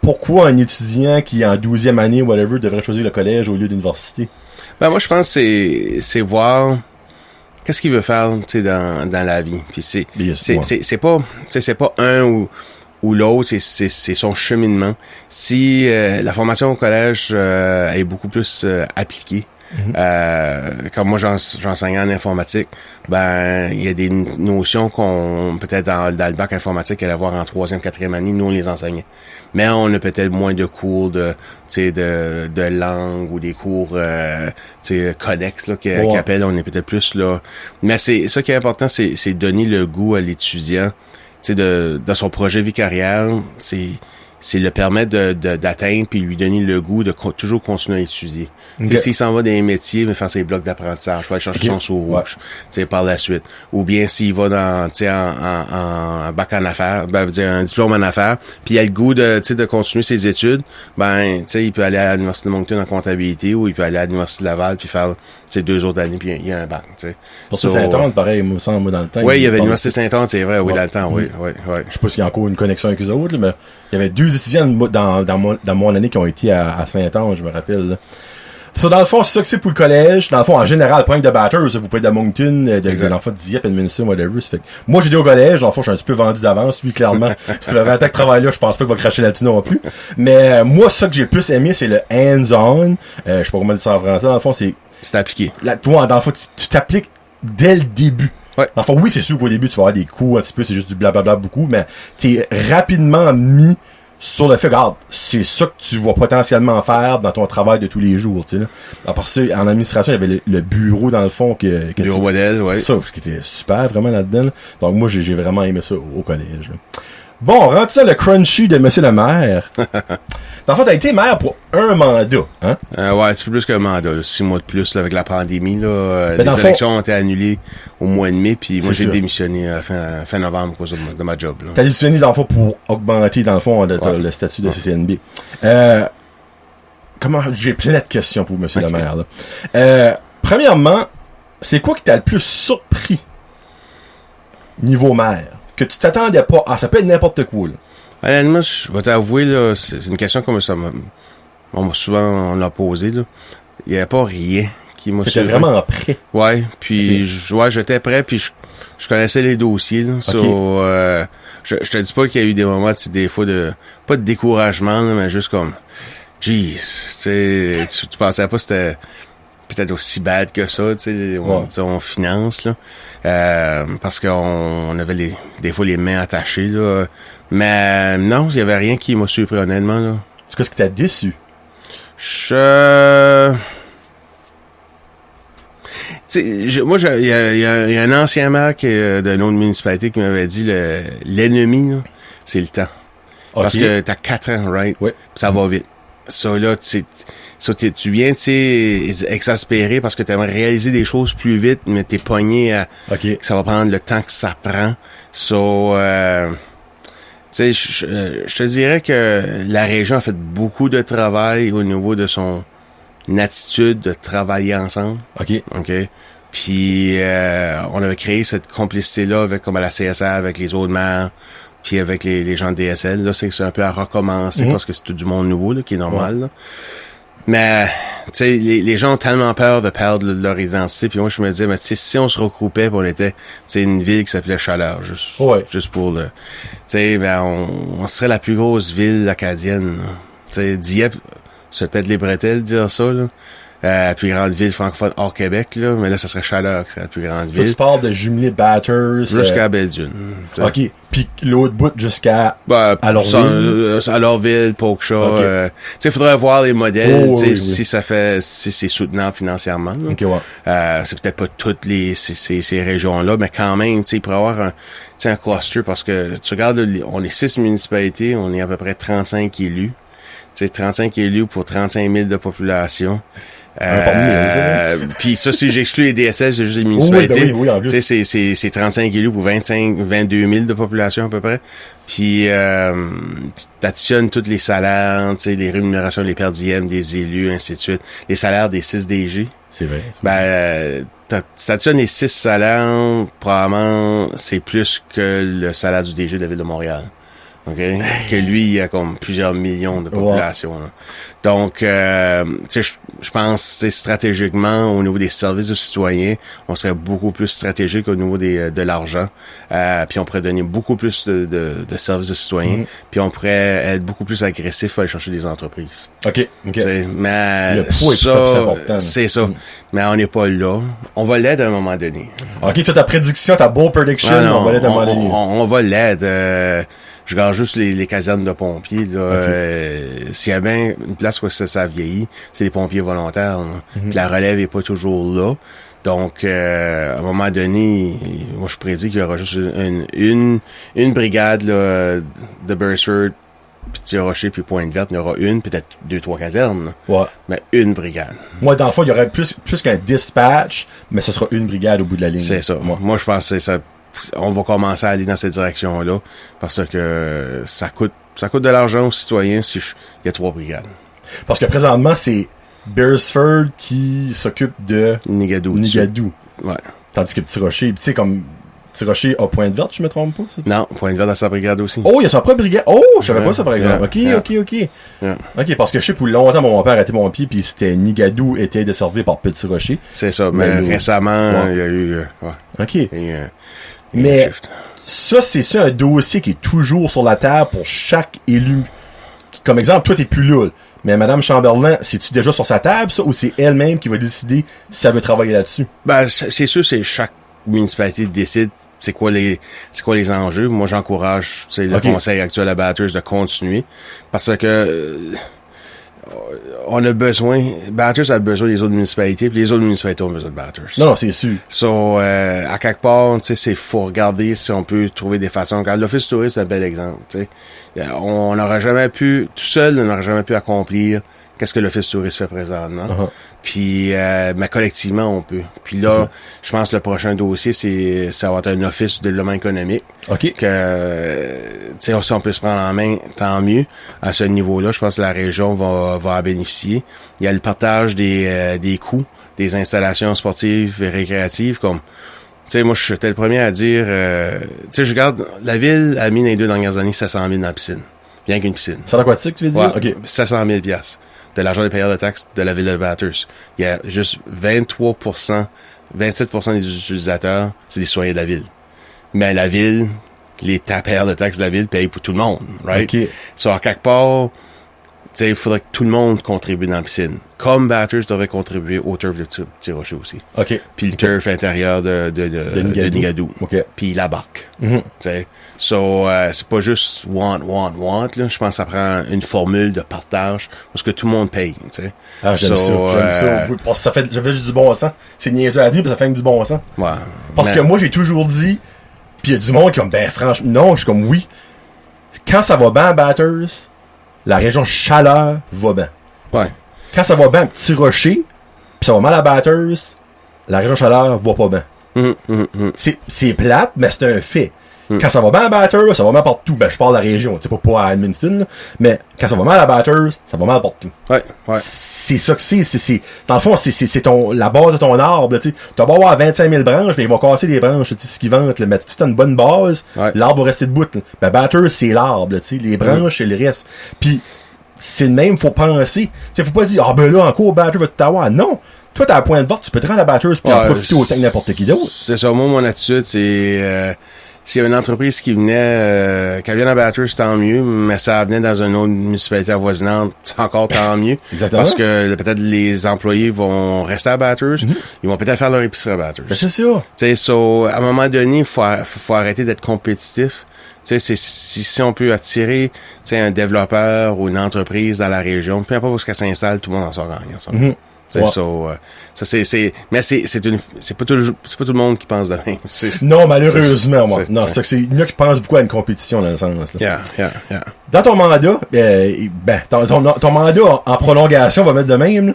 pourquoi un étudiant qui est en 12e année, whatever, devrait choisir le collège au lieu d'université? Ben, moi, je pense que c'est voir qu'est-ce qu'il veut faire, tu sais, dans la vie. Puis c'est pas un ou l'autre, c'est son cheminement. Si la formation au collège est beaucoup plus appliquée, comme moi j'enseignais en informatique, ben il y a des notions qu'on peut-être dans le bac informatique allait voir en 3e, 4e année, nous on les enseignait. Mais on a peut-être moins de cours de langue ou des cours connexes là qui appellent, on est peut-être plus là. Mais c'est ça qui est important, c'est donner le goût à l'étudiant, de son projet vie carrière, c'est le permettre d'atteindre puis lui donner le goût de toujours continuer à étudier. Okay. Tu sais, s'il s'en va dans les métiers, mais faire ses blocs d'apprentissage, aller chercher son sous rouge, tu sais, par la suite. Ou bien s'il va dans, tu sais, en bac en affaires, veut dire un diplôme en affaires, puis il a le goût de, tu sais, de continuer ses études, tu sais, il peut aller à l'Université de Moncton en comptabilité ou il peut aller à l'Université de Laval puis faire, tu sais, 2 autres années puis il y a un bac, tu sais. Pour Saint-Anne, pareil, moi, dans le temps. Oui, il y avait l'Université Saint-Anne, c'est vrai, oui, dans le temps, oui. Je sais pas s'il y a encore une connexion avec eux autres, là, mais il y avait 2 étudiants dans mon année qui ont été à Saint-Anne, je me rappelle, là. So, dans le fond, c'est ça que c'est pour le collège. Dans le fond, en général, point de batters, vous pouvez être de Moncton, de l'enfant de Dieppe, Edmondson, whatever. Ça fait que moi, j'ai été au collège. Dans le fond, je suis un petit peu vendu d'avance. Lui, clairement, le 20 ans que travaille là, je pense pas qu'il va cracher là-dessus non plus. Mais, moi, ça que j'ai le plus aimé, c'est le hands-on. Je sais pas comment dire ça en français. Dans le fond, c'est appliqué. Toi, dans le fond, tu t'appliques dès le début. Ouais. Dans le fond, oui, c'est sûr qu'au début, tu vas avoir des coups un petit peu, c'est juste du blablabla beaucoup, mais t'es rapidement mis sur le fait, regarde, c'est ça que tu vas potentiellement faire dans ton travail de tous les jours, tu sais, là. À part ça, en administration, il y avait le bureau, dans le fond, que bureau modèle, ouais. Ça, qui était super, vraiment, là-dedans, là. Donc, moi, j'ai vraiment aimé ça au collège, là. Bon, rentre ça le crunchy de Monsieur le maire. Dans le fond, t'as été maire pour un mandat, hein? Ouais, un petit peu plus qu'un mandat, là, 6 mois de plus, là, avec la pandémie, là. Ben, les élections ont été annulées au mois de mai, puis moi, j'ai ça. démissionné à fin novembre à cause de ma job, là. T'as démissionné, dans le fond, pour augmenter, dans le fond, le statut de CCNB. J'ai plein de questions pour Monsieur le maire, là. Premièrement, c'est quoi qui t'a le plus surpris niveau maire? Que tu t'attendais pas. Ah, ça peut être n'importe quoi, là. Honnêtement, je vais t'avouer, là, c'est une question comme ça on l'a posé, là. Il n'y avait pas rien qui m'a T'étais vraiment prêt. Ouais, puis j'étais prêt, puis je connaissais les dossiers, là. Okay. Je te dis pas qu'il y a eu des moments, des fois pas de découragement, là, mais juste comme, jeez, tu pensais pas que c'était peut-être aussi bad que ça, on finance, là. Parce qu'on avait des fois les mains attachées, là. Mais non, il y avait rien qui m'a surpris, honnêtement, là. Qu'est-ce qui t'a déçu? Moi, il y a un ancien maire d'une autre municipalité qui m'avait dit l'ennemi, là, c'est le temps. Okay. Parce que t'as 4 ans, right? Oui. Ça va vite. Ça, là, tu viens, exaspéré parce que tu aimerais réaliser des choses plus vite, mais t'es pogné à que ça va prendre le temps que ça prend. Je te dirais que la région a fait beaucoup de travail au niveau de son attitude de travailler ensemble. OK. Puis, on avait créé cette complicité-là avec, comme à la CSA, avec les autres maires, puis avec les gens de DSL. Là, c'est un peu à recommencer parce que c'est tout du monde nouveau, là, qui est normal, là. Mais, tu sais, les gens ont tellement peur de perdre leur identité. Puis moi, je me disais, mais tu sais, si on se regroupait, puis on était, tu sais, une ville qui s'appelait Chaleur, juste pour le, tu sais, ben on serait la plus grosse ville acadienne. Tu sais, Dieppe se pète les bretelles dire ça, là. La plus grande ville francophone hors Québec, là, mais là, ça serait Chaleur qui serait la plus grande ville. Tu parles de jumelé Batters. Jusqu'à Belle-Dune. OK. Puis l'autre bout jusqu'à Alorville. Alorville, Poccha. Tu sais, il faudrait voir les modèles, si c'est soutenable financièrement. OK, ouais. C'est peut-être pas toutes ces régions-là, mais quand même, tu sais, il pourrait y avoir un cluster parce que tu regardes, on est 6 municipalités, on est à peu près 35 élus. Tu sais, 35 élus pour 35 000 de population. Puis ça, si j'exclus les DSL, c'est juste les municipalités. Oui, en plus. Tu sais, c'est 35 élus pour 22 000 de population à peu près. Puis t'additionnes tous les salaires, tu sais, les rémunérations, les per diem des élus, ainsi de suite. Les salaires des 6 DG. C'est vrai. T'additionnes les 6 salaires, probablement, c'est plus que le salaire du DG de la Ville de Montréal. Okay? Que lui, il y a comme plusieurs millions de population. Là. Donc, tu sais, je pense, stratégiquement, au niveau des services aux citoyens, on serait beaucoup plus stratégique au niveau de l'argent. Puis on pourrait donner beaucoup plus de services aux citoyens. Puis on pourrait être beaucoup plus agressif à aller chercher des entreprises. OK. Mais le poids est plus important. C'est ça. Mais on n'est pas là. On va l'aider à un moment donné. OK, toi, ta prédiction, ta bold prediction, on va l'aider à un moment donné. On va l'aider. Je garde juste les casernes de pompiers. S'il y a bien une place où ça vieillit, c'est les pompiers volontaires. Puis la relève est pas toujours là. Donc, à un moment donné, moi je prédis qu'il y aura juste une brigade là, de Beresford puis Petit-Rocher, puis Pointe-Verte, il y aura une, peut-être 2-3 casernes. Ouais. Mais une brigade. Moi, dans le fond, il y aurait plus qu'un dispatch, mais ce sera une brigade au bout de la ligne. C'est ça. Moi, je pense que ça. On va commencer à aller dans cette direction-là, parce que ça coûte de l'argent aux citoyens il y a 3 brigades. Parce que présentement, c'est Beresford qui s'occupe de Nigadoo. Ouais. Tandis que Petit-Rocher, tu sais, comme Petit-Rocher a Pointe-Verte, je me trompe pas? Ça? Non, Pointe-Verte a sa brigade aussi. Oh, il y a sa propre brigade. Oh, je savais pas ça, par exemple. OK. Yeah. OK, parce que je sais, pour longtemps, mon père a été mon pied, puis c'était Nigadoo était desservi par Petit-Rocher. C'est ça, mais récemment, il y a eu... OK. Il y a eu mais un shift. ça, c'est un dossier qui est toujours sur la table pour chaque élu. Comme exemple, toi, t'es plus là. Mais Mme Chamberlain, c'est-tu déjà sur sa table, ça, ou c'est elle-même qui va décider si elle veut travailler là-dessus? Ben, c'est sûr, c'est chaque municipalité décide c'est quoi les enjeux. Moi, j'encourage, le conseil actuel à Bathurst de continuer. Parce que, on a besoin, Bathurst a besoin des autres municipalités, puis les autres municipalités ont besoin de Bathurst. Non, c'est sûr. So, à quelque part, tu sais, faut regarder si on peut trouver des façons. Car l'Office du tourisme, c'est un bel exemple, tu sais. On n'aurait jamais pu, tout seul, on n'aurait jamais pu accomplir qu'est-ce que l'Office du tourisme fait présentement. Uh-huh. Puis, mais collectivement, on peut. Puis là, je pense que le prochain dossier, ça va être un office de développement économique. OK. Que, tu sais, si on peut se prendre en main, tant mieux. À ce niveau-là, je pense que la région va en bénéficier. Il y a le partage des coûts des installations sportives et récréatives, comme, tu sais, moi, j'étais le premier à dire, tu sais, je regarde, la ville a mis dans les 2 dernières années 700 000 dans la piscine. Rien qu'une piscine. C'est aquatique, tu veux dire? Ouais, OK. 700 000 piastres de l'argent des payeurs de taxes de la ville de Bathurst. Il y a juste 27% des utilisateurs, c'est des citoyens de la ville. Mais la ville, les payeurs de taxes de la ville payent pour tout le monde, right? OK. So, à quelque part, tu sais, il faudrait que tout le monde contribue dans la piscine. Comme Bathurst devrait contribuer au turf de Petit-Rocher aussi. OK. Puis le turf intérieur de Nigadoo. OK. Puis la barque. Mhm. Tu sais. So, c'est pas juste want, là. Je pense que ça prend une formule de partage parce que tout le monde paye, tu sais. Ah, j'aime ça. Oui, parce que ça fait juste du bon sens. C'est niaiseux à dire, mais ça fait du bon sens. Ouais. Parce que moi, j'ai toujours dit, puis il y a du monde qui est comme, ben franchement, non, je suis comme, oui. Quand ça va bien à Bathurst, la région Chaleur va bien. Ouais. Quand ça va bien à Petit-Rocher, puis ça va mal à Bathurst, la région Chaleur va pas bien. C'est plate, mais c'est un fait. Quand ça va bien à Bathurst, ça va mal partout. Ben, je parle de la région, tu sais, pas à Edmundston, là, mais quand ça va mal à Bathurst, ça va mal partout. Ouais. C'est ça que c'est. Dans le fond, c'est la base de ton arbre, tu sais. T'as beau avoir 25 000 branches, mais ils vont casser les branches, tu sais, ce qu'ils vendent, mais si t'as une bonne base, l'arbre va rester debout, là. Ben, Bathurst, c'est l'arbre, tu sais. Les branches, c'est le reste. Puis, c'est le même, faut penser. Tu sais, faut pas dire, ah, ben là, encore, Bathurst va tout avoir. Non! Toi, t'as un point de vente, tu peux te rendre à Bathurst pour en profiter autant que n'importe qui d'autre. C'est ça, moi, mon attitude, c'est, s'il y a une entreprise qui venait, qu'elle vienne à Bathurst, tant mieux, mais ça venait dans une autre municipalité avoisinante, c'est encore tant mieux. Exactement. Parce que peut-être les employés vont rester à Bathurst, ils vont peut-être faire leur épicerie à Bathurst. Ben, c'est ça. Tu sais, so, à un moment donné, faut arrêter d'être compétitif. Tu sais, si on peut attirer, tu sais, un développeur ou une entreprise dans la région, peu importe où qu'elle s'installe, tout le monde en sort gagnant. C'est mais c'est pas tout le monde qui pense de même. Non, malheureusement, moi. Non, c'est que c'est il y en a qui pensent beaucoup à une compétition dans le sens. Yeah. Dans ton mandat, ton mandat en prolongation, on va mettre de même, là,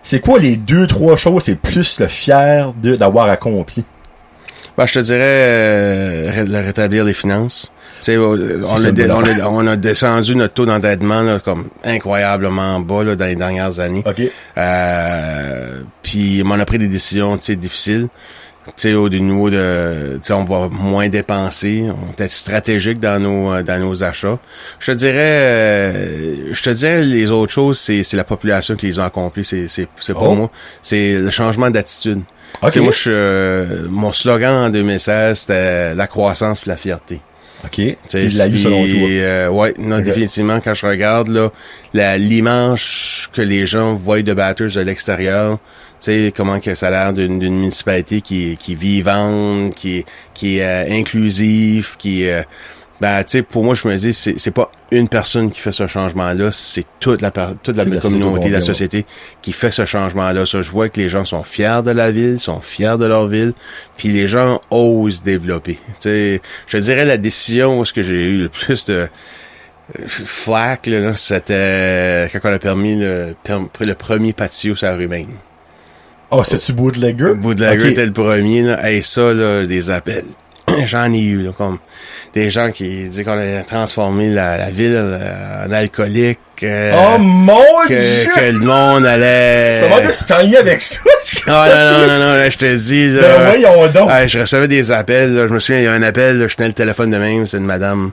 c'est quoi les 2-3 choses c'est plus le fier d'avoir accompli? Ben, je te dirais rétablir les finances. Tu sais, on a descendu notre taux d'endettement là, comme incroyablement bas là, dans les dernières années. OK. Puis on a pris des décisions, tu sais, difficiles. Tu sais, au niveau de, tu sais, on va moins dépenser, on est stratégique dans nos achats. Je te dirais les autres choses, c'est la population qui les a accomplis, c'est pas moi, c'est le changement d'attitude. Okay. Moi, mon slogan en 2016, c'était la croissance puis la fierté. OK. Il l'a eu selon toi. Définitivement, quand je regarde là, l'image que les gens voient de Bathurst de l'extérieur, tu sais, comment que ça a l'air d'une municipalité qui est vivante, qui est inclusive, ben, tu sais, pour moi, je me dis, c'est pas une personne qui fait ce changement-là, c'est toute la communauté, la société qui fait ce changement-là. Ça, je vois que les gens sont fiers de la ville, sont fiers de leur ville, puis les gens osent développer. Tu sais, je dirais la décision où est-ce que j'ai eu le plus Flack, là, c'était quand on a permis le premier patio sur la rue Maine. Oh, c'est-tu Bootlegger? Bootlegger était le premier, là. Hey, ça, là, des appels. J'en ai eu, là, comme des gens qui disaient qu'on allait transformer la ville en alcoolique. Oh mon Dieu! Que le monde allait... Comment tu t'en liais avec ça? Ah non, là, je te dis, là. Ben voyons donc. Je recevais des appels, là, je me souviens, il y a un appel, là, je tenais le téléphone de même, c'est une madame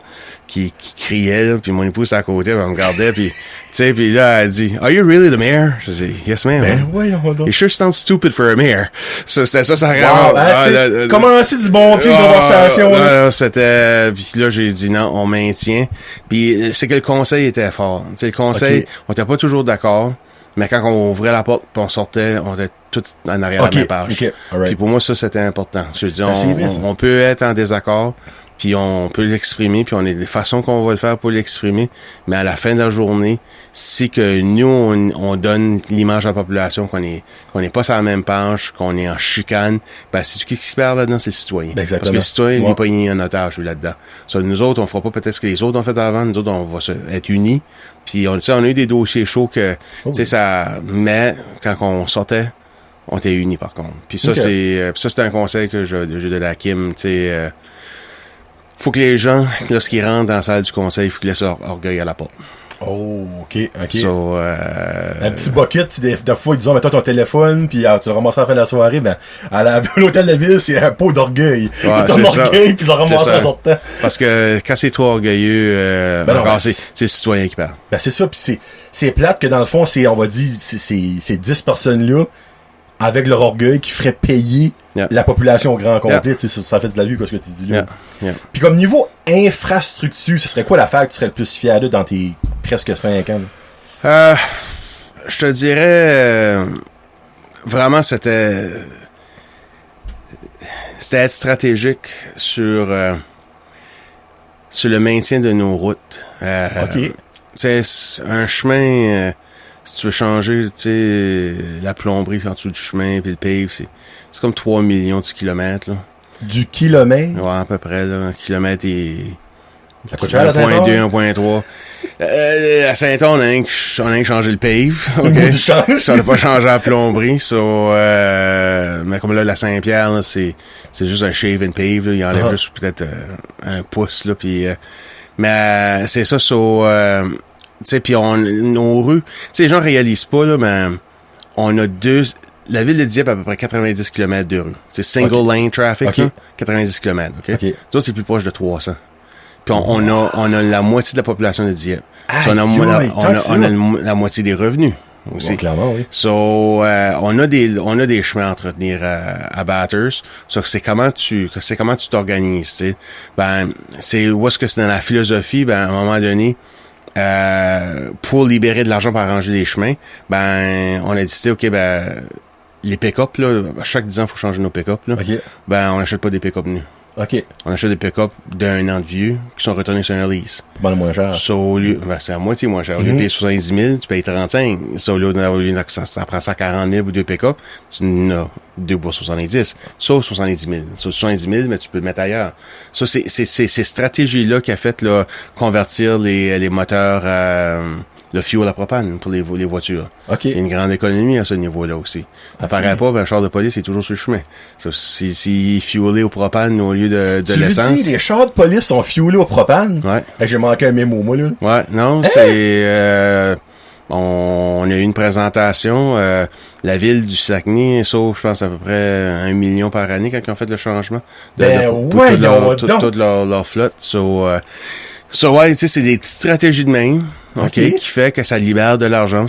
qui criait, là, puis mon épouse était à côté, elle me regardait, puis, tu sais, puis là, elle dit, "Are you really the mayor?" Je dis, "Yes, ma'am." Ben voyons donc. "You sure sound stupid for a mayor." Ça, c'était ça Wow, vraiment... commencer du bon pied de conversation, là. Non, c'était... Puis là, j'ai dit non, on maintient. Puis c'est que le conseil était fort. Tu sais, le conseil, on était pas toujours d'accord, mais quand on ouvrait la porte puis on sortait, on était tout en arrière de la même page. Puis pour moi, ça, c'était important. Je dis, on peut être en désaccord, puis on peut l'exprimer, puis on a des façons qu'on va le faire pour l'exprimer, mais à la fin de la journée, si que nous, on donne l'image à la population qu'on est pas sur la même page, qu'on est en chicane, ben c'est qui se perd là-dedans, c'est le citoyen. Exactement. Parce que le citoyen, il n'est pas en otage, lui, là-dedans. Ça, nous autres, on fera pas peut-être ce que les autres ont fait avant, nous autres, on va être unis, puis on a eu des dossiers chauds que, tu sais, ça, mais quand on sortait, on était unis, par contre. Puis ça, c'était un conseil que j'ai donné à Kim, tu sais, faut que les gens, lorsqu'ils rentrent dans la salle du conseil, il faut qu'ils laissent leur orgueil à la porte. Oh, ok. So, un petit bucket, des fois, disons, mets-toi ton téléphone, puis tu le ramasses à la fin de la soirée, ben, à l'hôtel de la ville, c'est un pot d'orgueil. Ouais, ton orgueil, puis tu le ramasses en sortant. Parce que quand c'est trop orgueilleux, c'est le citoyen qui parle. Ben, c'est ça, puis c'est plate que dans le fond, on va dire, ces 10 personnes-là, avec leur orgueil, qui ferait payer la population au grand complet. Ça fait de la vue, quoi, ce que tu dis là. Puis comme niveau infrastructure, ce serait quoi l'affaire que tu serais le plus fier de dans tes presque 5 ans? Je te dirais, vraiment, c'était être stratégique sur le maintien de nos routes. Tu sais, un chemin... si tu veux changer, tu sais, la plomberie en dessous du chemin puis le pave, c'est comme 3 millions de kilomètres, là. Du kilomètre? Ouais, à peu près, là. Un kilomètre et... Ça coûte cher, à Saint-Onge? 1.2, 1.3. À Saint-Onge, on a rien que changé le pave, ok? Ça n'a pas changé la plomberie, mais comme là, la Saint-Pierre, là, c'est juste un shave and pave, là. Il enlève juste peut-être un pouce, là, puis... mais c'est ça, tu sais, puis nos rues, tu sais, les gens réalisent pas, là, mais on a la ville de Dieppe a à peu près 90 km de rue. C'est single lane traffic, là, 90 km, OK? Ça, c'est plus proche de 300. Puis on a la moitié de la population de Dieppe. On a la moitié des revenus aussi. Bon, clairement, oui. On a des chemins à entretenir à Bathurst. C'est comment tu t'organises, tu sais. Ben, c'est où est-ce que c'est dans la philosophie, ben, à un moment donné, pour libérer de l'argent pour arranger les chemins, ben, on a décidé, OK, ben, les pick-up, là, chaque 10 ans, il faut changer nos pick-up, là. Ben, on n'achète pas des pick-up nus. On achète des pick-up d'un an de vieux qui sont retournés sur un lease. Pas mal moins cher. C'est à moitié moins cher. Au lieu de payer 70 000, tu payes 35. Au lieu ça prend 140 000 ou 2 pick-up, tu en as 2 pour 70. Sauf 70 000. Sauf 70 000, mais tu peux le mettre ailleurs. Ça, c'est ces stratégies-là qui a fait, là, convertir les moteurs le fuel à propane pour les voitures. Il y a une grande économie à ce niveau-là aussi. Ça paraît pas, ben, un char de police est toujours sur le chemin. Si fuelé au propane au lieu de l'essence. Tu dis, les chars de police sont fuelés au propane? Ouais. J'ai manqué un mémo, moi, là. Ouais, non, c'est... on a eu une présentation. La ville du Saguenay sauve, je pense, à peu près 1 million par année quand ils ont fait le changement. Toute leur flotte. Ouais, tu sais, c'est des petites stratégies de même. Qui fait que ça libère de l'argent.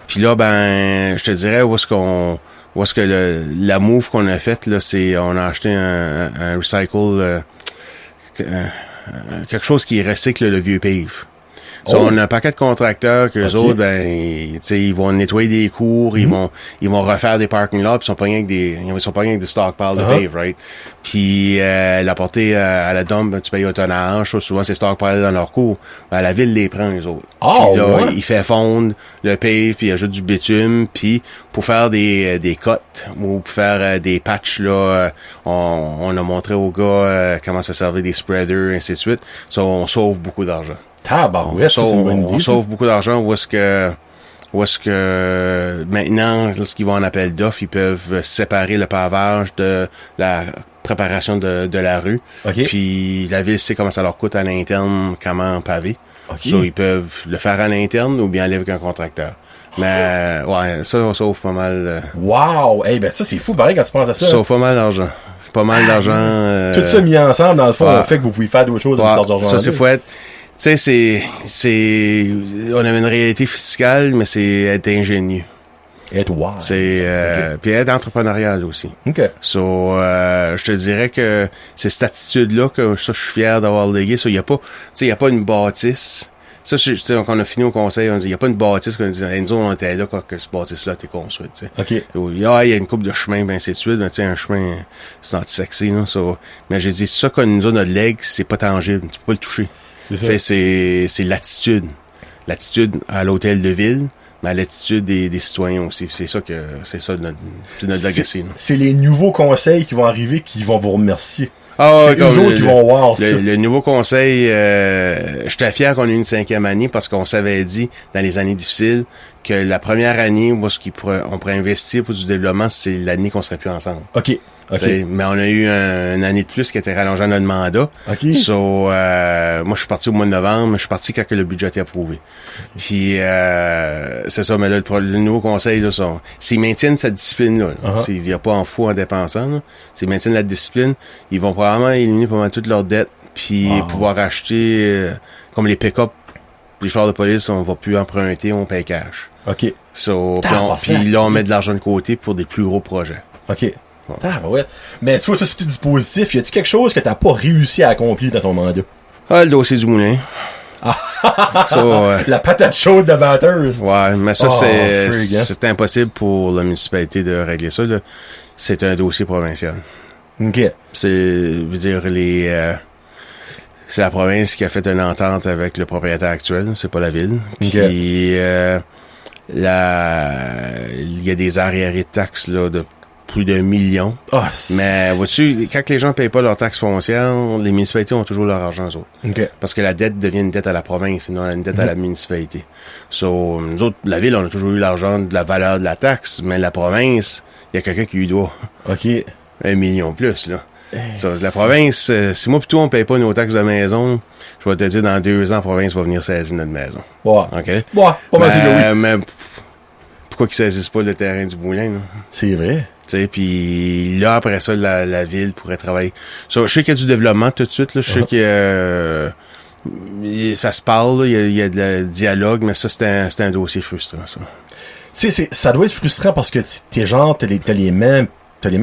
Puis là, ben, je te dirais, où est-ce que la move qu'on a faite, là, c'est, on a acheté un recycle, quelque chose qui recycle le vieux pave. So, on a un paquet de contracteurs que eux autres, ben, ils vont nettoyer des cours, ils vont refaire des parking lots, puis ils sont pas rien avec des stockpiles de pave, right? Puis l'apporter à la dump, ben, tu payes au tonnage, souvent c'est stockpiles dans leur cours. Ben, la ville les prend, eux autres. Puis là, il fait fondre le pave, puis il ajoute du bitume, puis pour faire des cotes ou pour faire des patchs, là, on a montré aux gars comment se servir des spreaders, ainsi de suite. So, on sauve beaucoup d'argent. On sauve beaucoup d'argent où est-ce que maintenant, lorsqu'ils vont en appel d'offres, ils peuvent séparer le pavage de la préparation de la rue. Okay. Puis la ville sait comment ça leur coûte à l'interne, comment paver. Okay. So, ils peuvent le faire à l'interne ou bien aller avec un contracteur. Mais ouais, ça, on sauve pas mal. Wow! Ben ça, c'est fou, pareil, quand tu penses à ça. Ça sauve pas mal d'argent. C'est pas mal d'argent. Tout ça mis ensemble, dans le fond, fait que vous pouvez faire d'autres choses avec cette argent. Ça, c'est faut être... Tu sais, on avait une réalité fiscale, mais c'est être ingénieux. Être wise. C'est puis être entrepreneurial aussi. OK. So je te dirais que c'est cette attitude-là que ça, je suis fier d'avoir légué. So, il y a pas une bâtisse. Ça, quand on a fini au conseil, on dit, il n'y a pas une bâtisse qu'on dit, nous, on était là quand ce bâtisse-là a été construite, tu sais. OK. Il y a une couple de chemins, ben, c'est de suite, mais tu sais, un chemin, c'est anti-sexy, là, ça. Mais j'ai dit, ça, quand nous a notre leg, c'est pas tangible. Tu peux pas le toucher. Tu sais, c'est l'attitude. L'attitude à l'hôtel de ville, mais l'attitude des citoyens aussi. C'est ça notre legacy. C'est les nouveaux conseils qui vont arriver qui vont vous remercier. C'est eux autres qui vont voir ça. Le nouveau conseil, j'étais fier qu'on ait eu une 5e année parce qu'on s'avait dit, dans les années difficiles, que la première année où on pourrait investir pour du développement, c'est l'année qu'on serait plus ensemble. OK. Mais on a eu une année de plus qui était rallongée à notre mandat. OK. So, moi, je suis parti au mois de novembre. Je suis parti quand le budget était approuvé. Puis, c'est ça. Mais là, le nouveau conseil, là, s'ils maintiennent cette discipline-là, s'ils ne virent pas en fou en dépensant, là, s'ils maintiennent la discipline, ils vont probablement éliminer pas mal toutes leurs dettes puis pouvoir acheter, comme les pick-up, les chars de police, on va plus emprunter, on paye cash. OK. So, puis là, on met de l'argent de côté pour des plus gros projets. OK. Ouais. Mais tu vois, ça, c'était du positif. Y a-tu quelque chose que t'as pas réussi à accomplir dans ton mandat? Le dossier du moulin. La patate chaude de Bathurst. Ouais, mais ça, c'est impossible pour la municipalité de régler ça, là. C'est un dossier provincial. OK. C'est la province qui a fait une entente avec le propriétaire actuel, c'est pas la ville. Okay. Puis, il y a des arriérés de taxes, là, de plus d'1 million. Mais vois-tu, quand les gens payent pas leurs taxes foncières, les municipalités ont toujours leur argent, eux autres. Okay. Parce que la dette devient une dette à la province, et non une dette à la municipalité. So, nous autres, la ville, on a toujours eu l'argent de la valeur de la taxe, mais la province, il y a quelqu'un qui lui doit. OK. 1 million plus, là. La province, si moi plutôt on paye pas nos taxes de maison, je vais te dire, dans 2 ans, la province va venir saisir notre maison. Ouais. OK? Ouais, mais pourquoi qu'ils saisissent pas le terrain du moulin, là? C'est vrai. Tu sais, puis là, après ça, la ville pourrait travailler. So, je sais qu'il y a du développement tout de suite, là. Je sais que ça se parle, il y a de la dialogue, mais ça, c'est un dossier frustrant, ça. Ça doit être frustrant parce que t'es genre, t'as les mains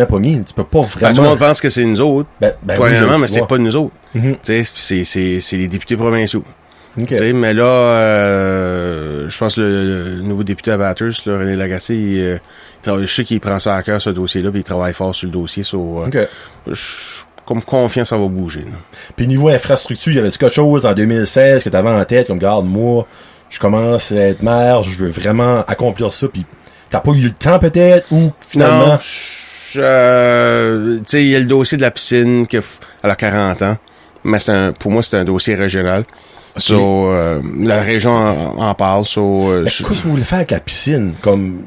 poignées. Tu peux pas vraiment... tout le monde pense que c'est nous autres. Premièrement, mais c'est pas nous autres. Mm-hmm. Tu sais, c'est les députés provinciaux. Okay. Tu sais, mais là, je pense que le nouveau député à Bathurst, là, René Lagacé, je sais qu'il prend ça à cœur, ce dossier-là, puis il travaille fort sur le dossier. Je suis comme confiant, ça va bouger. Là. Puis niveau infrastructure, il y avait quelque chose en 2016 que tu avais en tête, comme, regarde, moi, je commence à être maire, je veux vraiment accomplir ça, puis t'as pas eu le temps peut-être, ou finalement... Non, tu sais, il y a le dossier de la piscine elle a 40 ans, mais pour moi, c'est un dossier régional. Okay. So, la région en parle. Qu'est-ce que vous voulez faire avec la piscine? Comme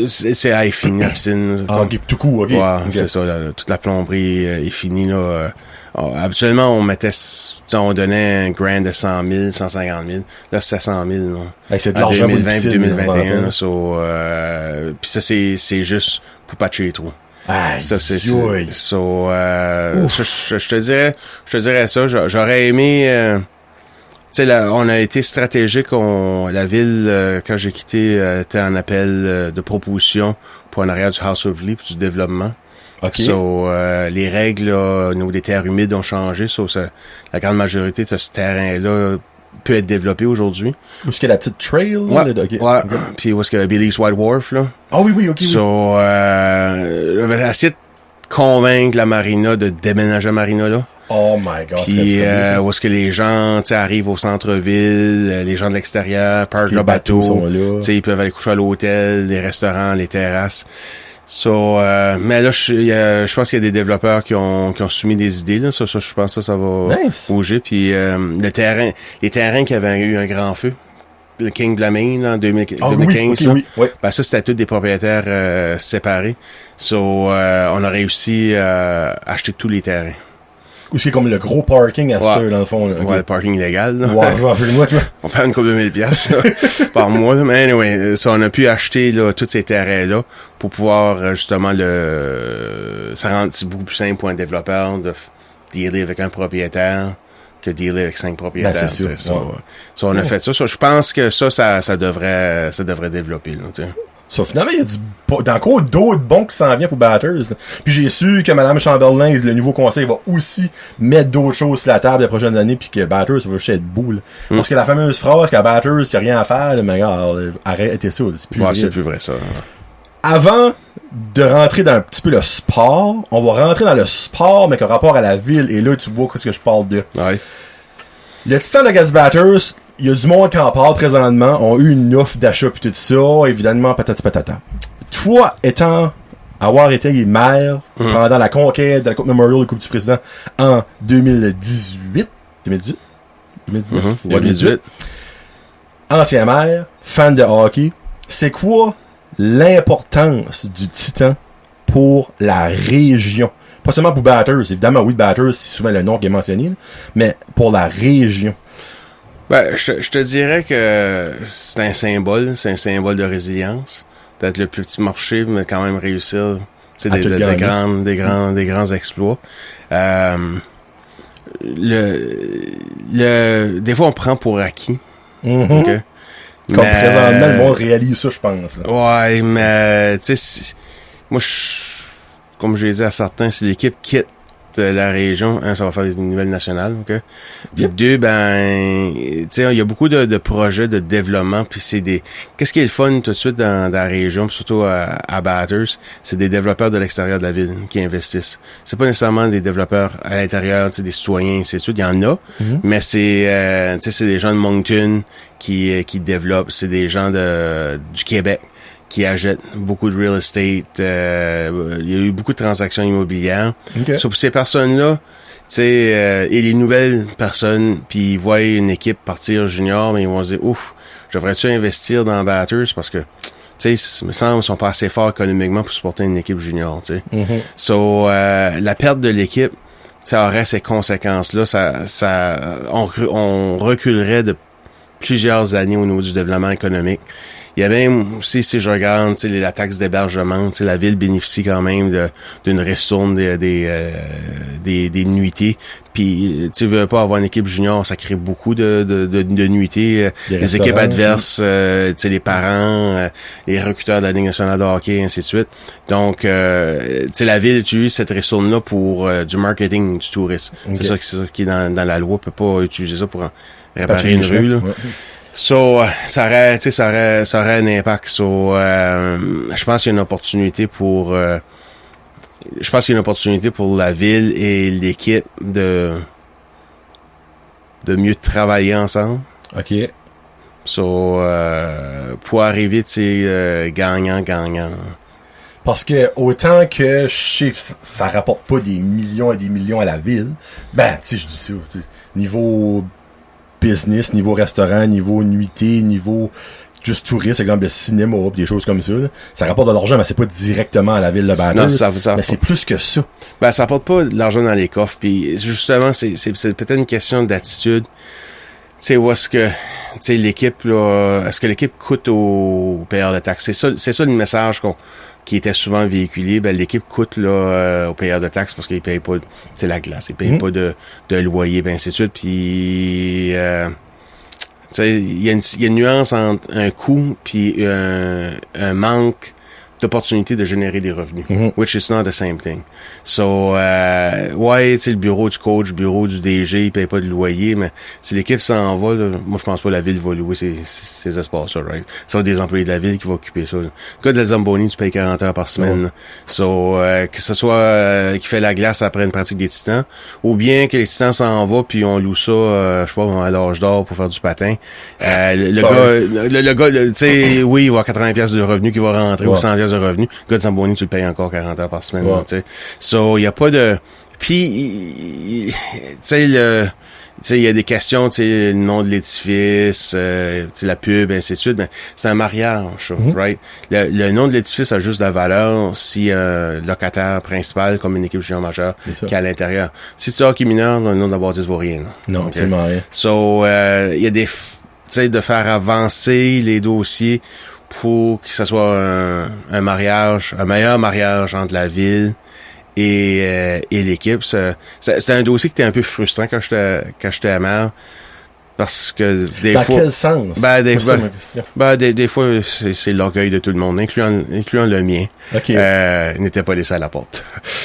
c'est à fini la piscine. OK, tout court, OK. Ouais, okay. C'est ça. Toute la plomberie est finie, là. Habituellement, on donnait un grant de 100 000, 150 000. Là, c'est 100 000. C'est de l'argent 2020 2021. Puis ça, c'est juste pour patcher les trous. Ça, c'est je te dirais ça. J'aurais aimé, tu sais, on a été stratégique. La ville, quand j'ai quitté, était en appel de proposition pour en arrière du House of Lee, pour du développement. Okay. Les règles, là, au niveau des terres humides ont changé. La grande majorité de ce terrain-là peut être développé aujourd'hui. Où est-ce qu'il y a la petite trail? Ouais, ouais. Puis où est-ce qu'il y a Billy's White Wharf, là. Ah oui, ok. So, j'avais essayé de convaincre la marina de déménager la marina, là. Oh my God. Puis où est-ce que les gens, tu sais, arrivent au centre-ville, les gens de l'extérieur, parkent le bateau, tu sais, ils peuvent aller coucher à l'hôtel, les restaurants, les terrasses. So, mais là, je pense qu'il y a des développeurs qui ont soumis des idées, là. Ça, je pense que ça va bouger. Puis les terrains qui avaient eu un grand feu, le King Blamine en 2015, oui. Ben ça, c'était tous des propriétaires séparés. So, on a réussi à acheter tous les terrains. Ou c'est comme le gros parking à Stir, dans le fond. Okay. Ouais, le parking illégal. Là. Ouais, moi, tu vois. On perd une couple de 1000 piastres par mois. Mais anyway, ça, on a pu acheter là, tous ces terrains-là pour pouvoir justement ça rend beaucoup plus simple pour un développeur de dealer avec un propriétaire que dealer avec 5 propriétaires. Ben, c'est sûr. Ça, on a fait ça. Je pense que ça devrait développer. Là, t'sais. So, finalement, il y a encore d'autres bons qui s'en viennent pour Batters. Là. Puis j'ai su que Mme Chamberlain, le nouveau conseil, va aussi mettre d'autres choses sur la table les prochaines années, puis que Batters va juste être beau. Là. Parce que la fameuse phrase qu'à Batters, il n'y a rien à faire, là, mais regarde, arrêtez ça. C'est plus vrai. C'est plus vrai, ça. Avant de rentrer dans un petit peu le sport, on va rentrer dans le sport, mais qu'en rapport à la ville, et là, tu vois ce que je parle de. Ouais. Le Titan de Gas Batters, il y a du monde qui en parle présentement, ont eu une offre d'achat pis tout ça, évidemment, patati patata. Toi, avoir été maire pendant la conquête de la Coupe Memorial de Coupe du Président en 2018, ancien maire, fan de hockey, c'est quoi l'importance du Titan pour la région? Pas seulement pour Batters, évidemment, oui, Batters, c'est souvent le nom qui est mentionné, mais pour la région. Ben, je te dirais que c'est un symbole de résilience, d'être le plus petit marché, mais quand même réussir, tu sais, des grands exploits. Des fois on prend pour acquis. Okay? Comme présentement, le monde réalise ça, je pense. Là. Ouais, mais tu sais, moi, comme j'ai dit à certains, si l'équipe quitte la région, ça va faire des nouvelles nationales, ok. Puis deux, tu sais, il y a beaucoup de projets de développement, puis qu'est-ce qui est le fun tout de suite dans la région, puis surtout à Batters, c'est des développeurs de l'extérieur de la ville qui investissent. C'est pas nécessairement des développeurs à l'intérieur, tu sais, des citoyens, c'est sûr, il y en a, mais c'est, tu sais, c'est des gens de Moncton qui développent, c'est des gens du Québec qui achètent beaucoup de real estate. Il y a eu beaucoup de transactions immobilières. Okay. So, pour ces personnes-là, tu sais, et les nouvelles personnes, puis ils voient une équipe partir junior, mais ils vont se dire, ouf, devrais-tu investir dans Batters parce que, tu sais, il me semble qu'ils sont pas assez forts économiquement pour supporter une équipe junior, tu sais. So, la perte de l'équipe, ça aurait ces conséquences-là. On reculerait de plusieurs années au niveau du développement économique. Il y a même aussi, si je regarde, tu sais, la taxe d'hébergement, tu sais, la ville bénéficie quand même d'une ristourne des nuitées. Puis, tu veux pas avoir une équipe junior, ça crée beaucoup de nuitées. Les équipes adverses, tu sais, les parents, les recruteurs de la Ligue nationale de hockey, ainsi de suite. Donc, tu sais, la ville utilise cette ristourne-là pour du marketing, du tourisme. Okay. C'est ça qui est dans la loi. On peut pas utiliser ça pour réparer une rue, là. Ouais. So, ça aurait un impact. So, je pense qu'il y a une opportunité pour la ville et l'équipe de mieux travailler ensemble. OK. So, pour arriver, tu sais, gagnant. Parce que autant que je sais ça rapporte pas des millions et des millions à la ville, ben, tu sais, je dis ça, niveau business, niveau restaurant, niveau nuitée, niveau juste touriste, exemple de cinéma, pis des choses comme ça. Là. Ça rapporte de l'argent, mais c'est pas directement à la ville de Batters. Mais c'est plus que ça. Ben, ça apporte pas de l'argent dans les coffres. Puis justement, c'est peut-être une question d'attitude. Tu sais, où est-ce que, tu sais, l'équipe, là, est-ce que l'équipe coûte aux payeurs de taxes? C'est ça le message qui était souvent véhiculé. Ben, l'équipe coûte, aux payeurs de taxes parce qu'ils payent pas, tu sais, la glace. Ils payent pas de loyer, ben, ainsi de suite. Puis, tu sais, il y a une nuance entre un coût puis un manque d'opportunité de générer des revenus, which is not the same thing. So, ouais, tu sais, le bureau du coach, le bureau du DG, il paye pas de loyer, mais si l'équipe s'en va, là, moi, je pense pas que la ville va louer ces espaces-là, right? Ça va être des employés de la ville qui vont occuper ça. Le gars de la Zamboni, tu payes 40 heures par semaine. So, que ce soit qui fait la glace après une pratique des Titans, ou bien que les Titans s'en vont puis on loue ça, je sais pas, à l'âge d'or pour faire du patin. Le gars, tu sais, oui, il va avoir 80 pièces de revenus qui va rentrer ou 100 pièces de revenus. Le gars de Zamboni, tu le payes encore 40 heures par semaine, tu sais. So, il y a pas de... Puis, tu sais, il y a des questions, tu sais, le nom de l'édifice, tu sais, la pub, ainsi de suite, mais c'est un mariage, right? Le nom de l'édifice a juste de la valeur si un locataire principal, comme une équipe junior majeure, qui est à l'intérieur. Si c'est hockey mineur, le nom de la bâtisse vaut rien. Non, absolument rien. So, il y a des, tu sais, de faire avancer les dossiers pour que ça soit un mariage, un meilleur mariage entre la ville et l'équipe. C'était un dossier qui était un peu frustrant quand j'étais à Mer. Parce que des fois... Dans quel sens? Des fois, c'est l'orgueil de tout le monde, incluant le mien. Okay. Il n'était pas laissé à la porte.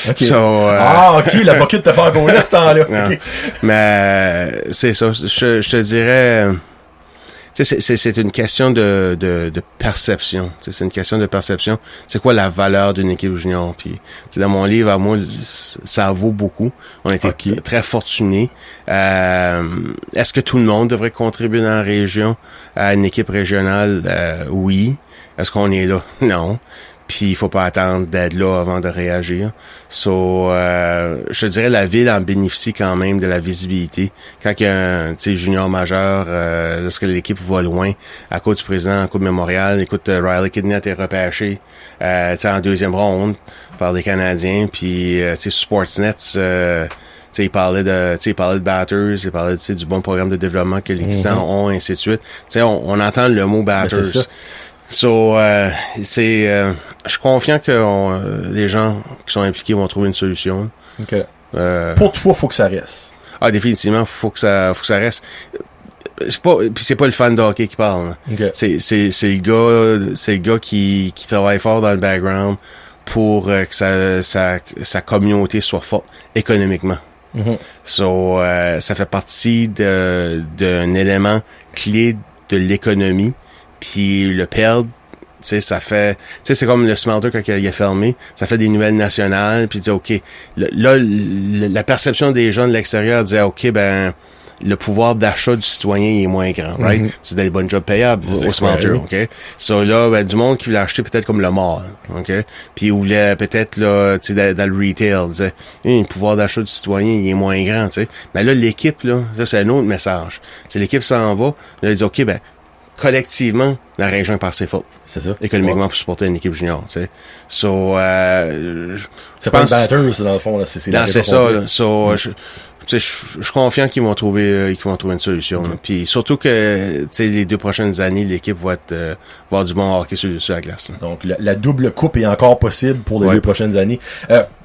Okay. OK, la bucket t'as pas encore là, ce temps-là. Okay. Mais c'est ça. Je te dirais... Tu sais, c'est une question de perception. Tu sais, c'est une question de perception. C'est quoi la valeur d'une équipe junior? Puis, tu sais, dans mon livre, à moi, ça vaut beaucoup. On a été très fortunés. Est-ce que tout le monde devrait contribuer dans la région à une équipe régionale? Oui. Est-ce qu'on est là? Non. Puis il faut pas attendre d'être là avant de réagir. So, je te dirais la ville en bénéficie quand même de la visibilité. Quand il y a un junior majeur, lorsque l'équipe va loin, à cause du président en Coupe Mémorial, écoute, Riley Kidney a été repêché en deuxième ronde par les Canadiens. Puis sur Sportsnet, il parlait de batters, il parlait du bon programme de développement que les Titans ont, et ainsi de suite. On entend le mot batters. So, je suis confiant que les gens qui sont impliqués vont trouver une solution. Okay. Pour toi, faut que ça reste. Ah, définitivement, faut que ça reste. C'est pas le fan de hockey qui parle. Okay. C'est le gars qui travaille fort dans le background pour que sa communauté soit forte économiquement. So, ça fait partie d'un élément clé de l'économie. Puis le perdre, tu sais, ça fait... Tu sais, c'est comme le Smelter quand il a fermé. Ça fait des nouvelles nationales. Puis OK, la perception des gens de l'extérieur disait, OK, ben, le pouvoir d'achat du citoyen est moins grand, right? C'est des bonnes jobs payables au Smelter, OK? So là, ben, du monde qui voulait acheter peut-être comme le mall, OK? Puis il voulait peut-être, là, tu sais, dans le retail, disait, le pouvoir d'achat du citoyen, il est moins grand, tu sais. Mais là, l'équipe, là, c'est un autre message. C'est l'équipe s'en va, là, il dit, OK, ben, collectivement, la région est par ses fautes. C'est ça. Économiquement, pour supporter une équipe junior, tu sais. So, c'est pas le batter, c'est dans le fond, là. C'est ça, là. So, je suis confiant qu'ils vont trouver une solution. Puis surtout que, tu sais, les 2 prochaines années, l'équipe va avoir du bon hockey sur la glace. Là. Donc, la double coupe est encore possible pour les 2 prochaines années.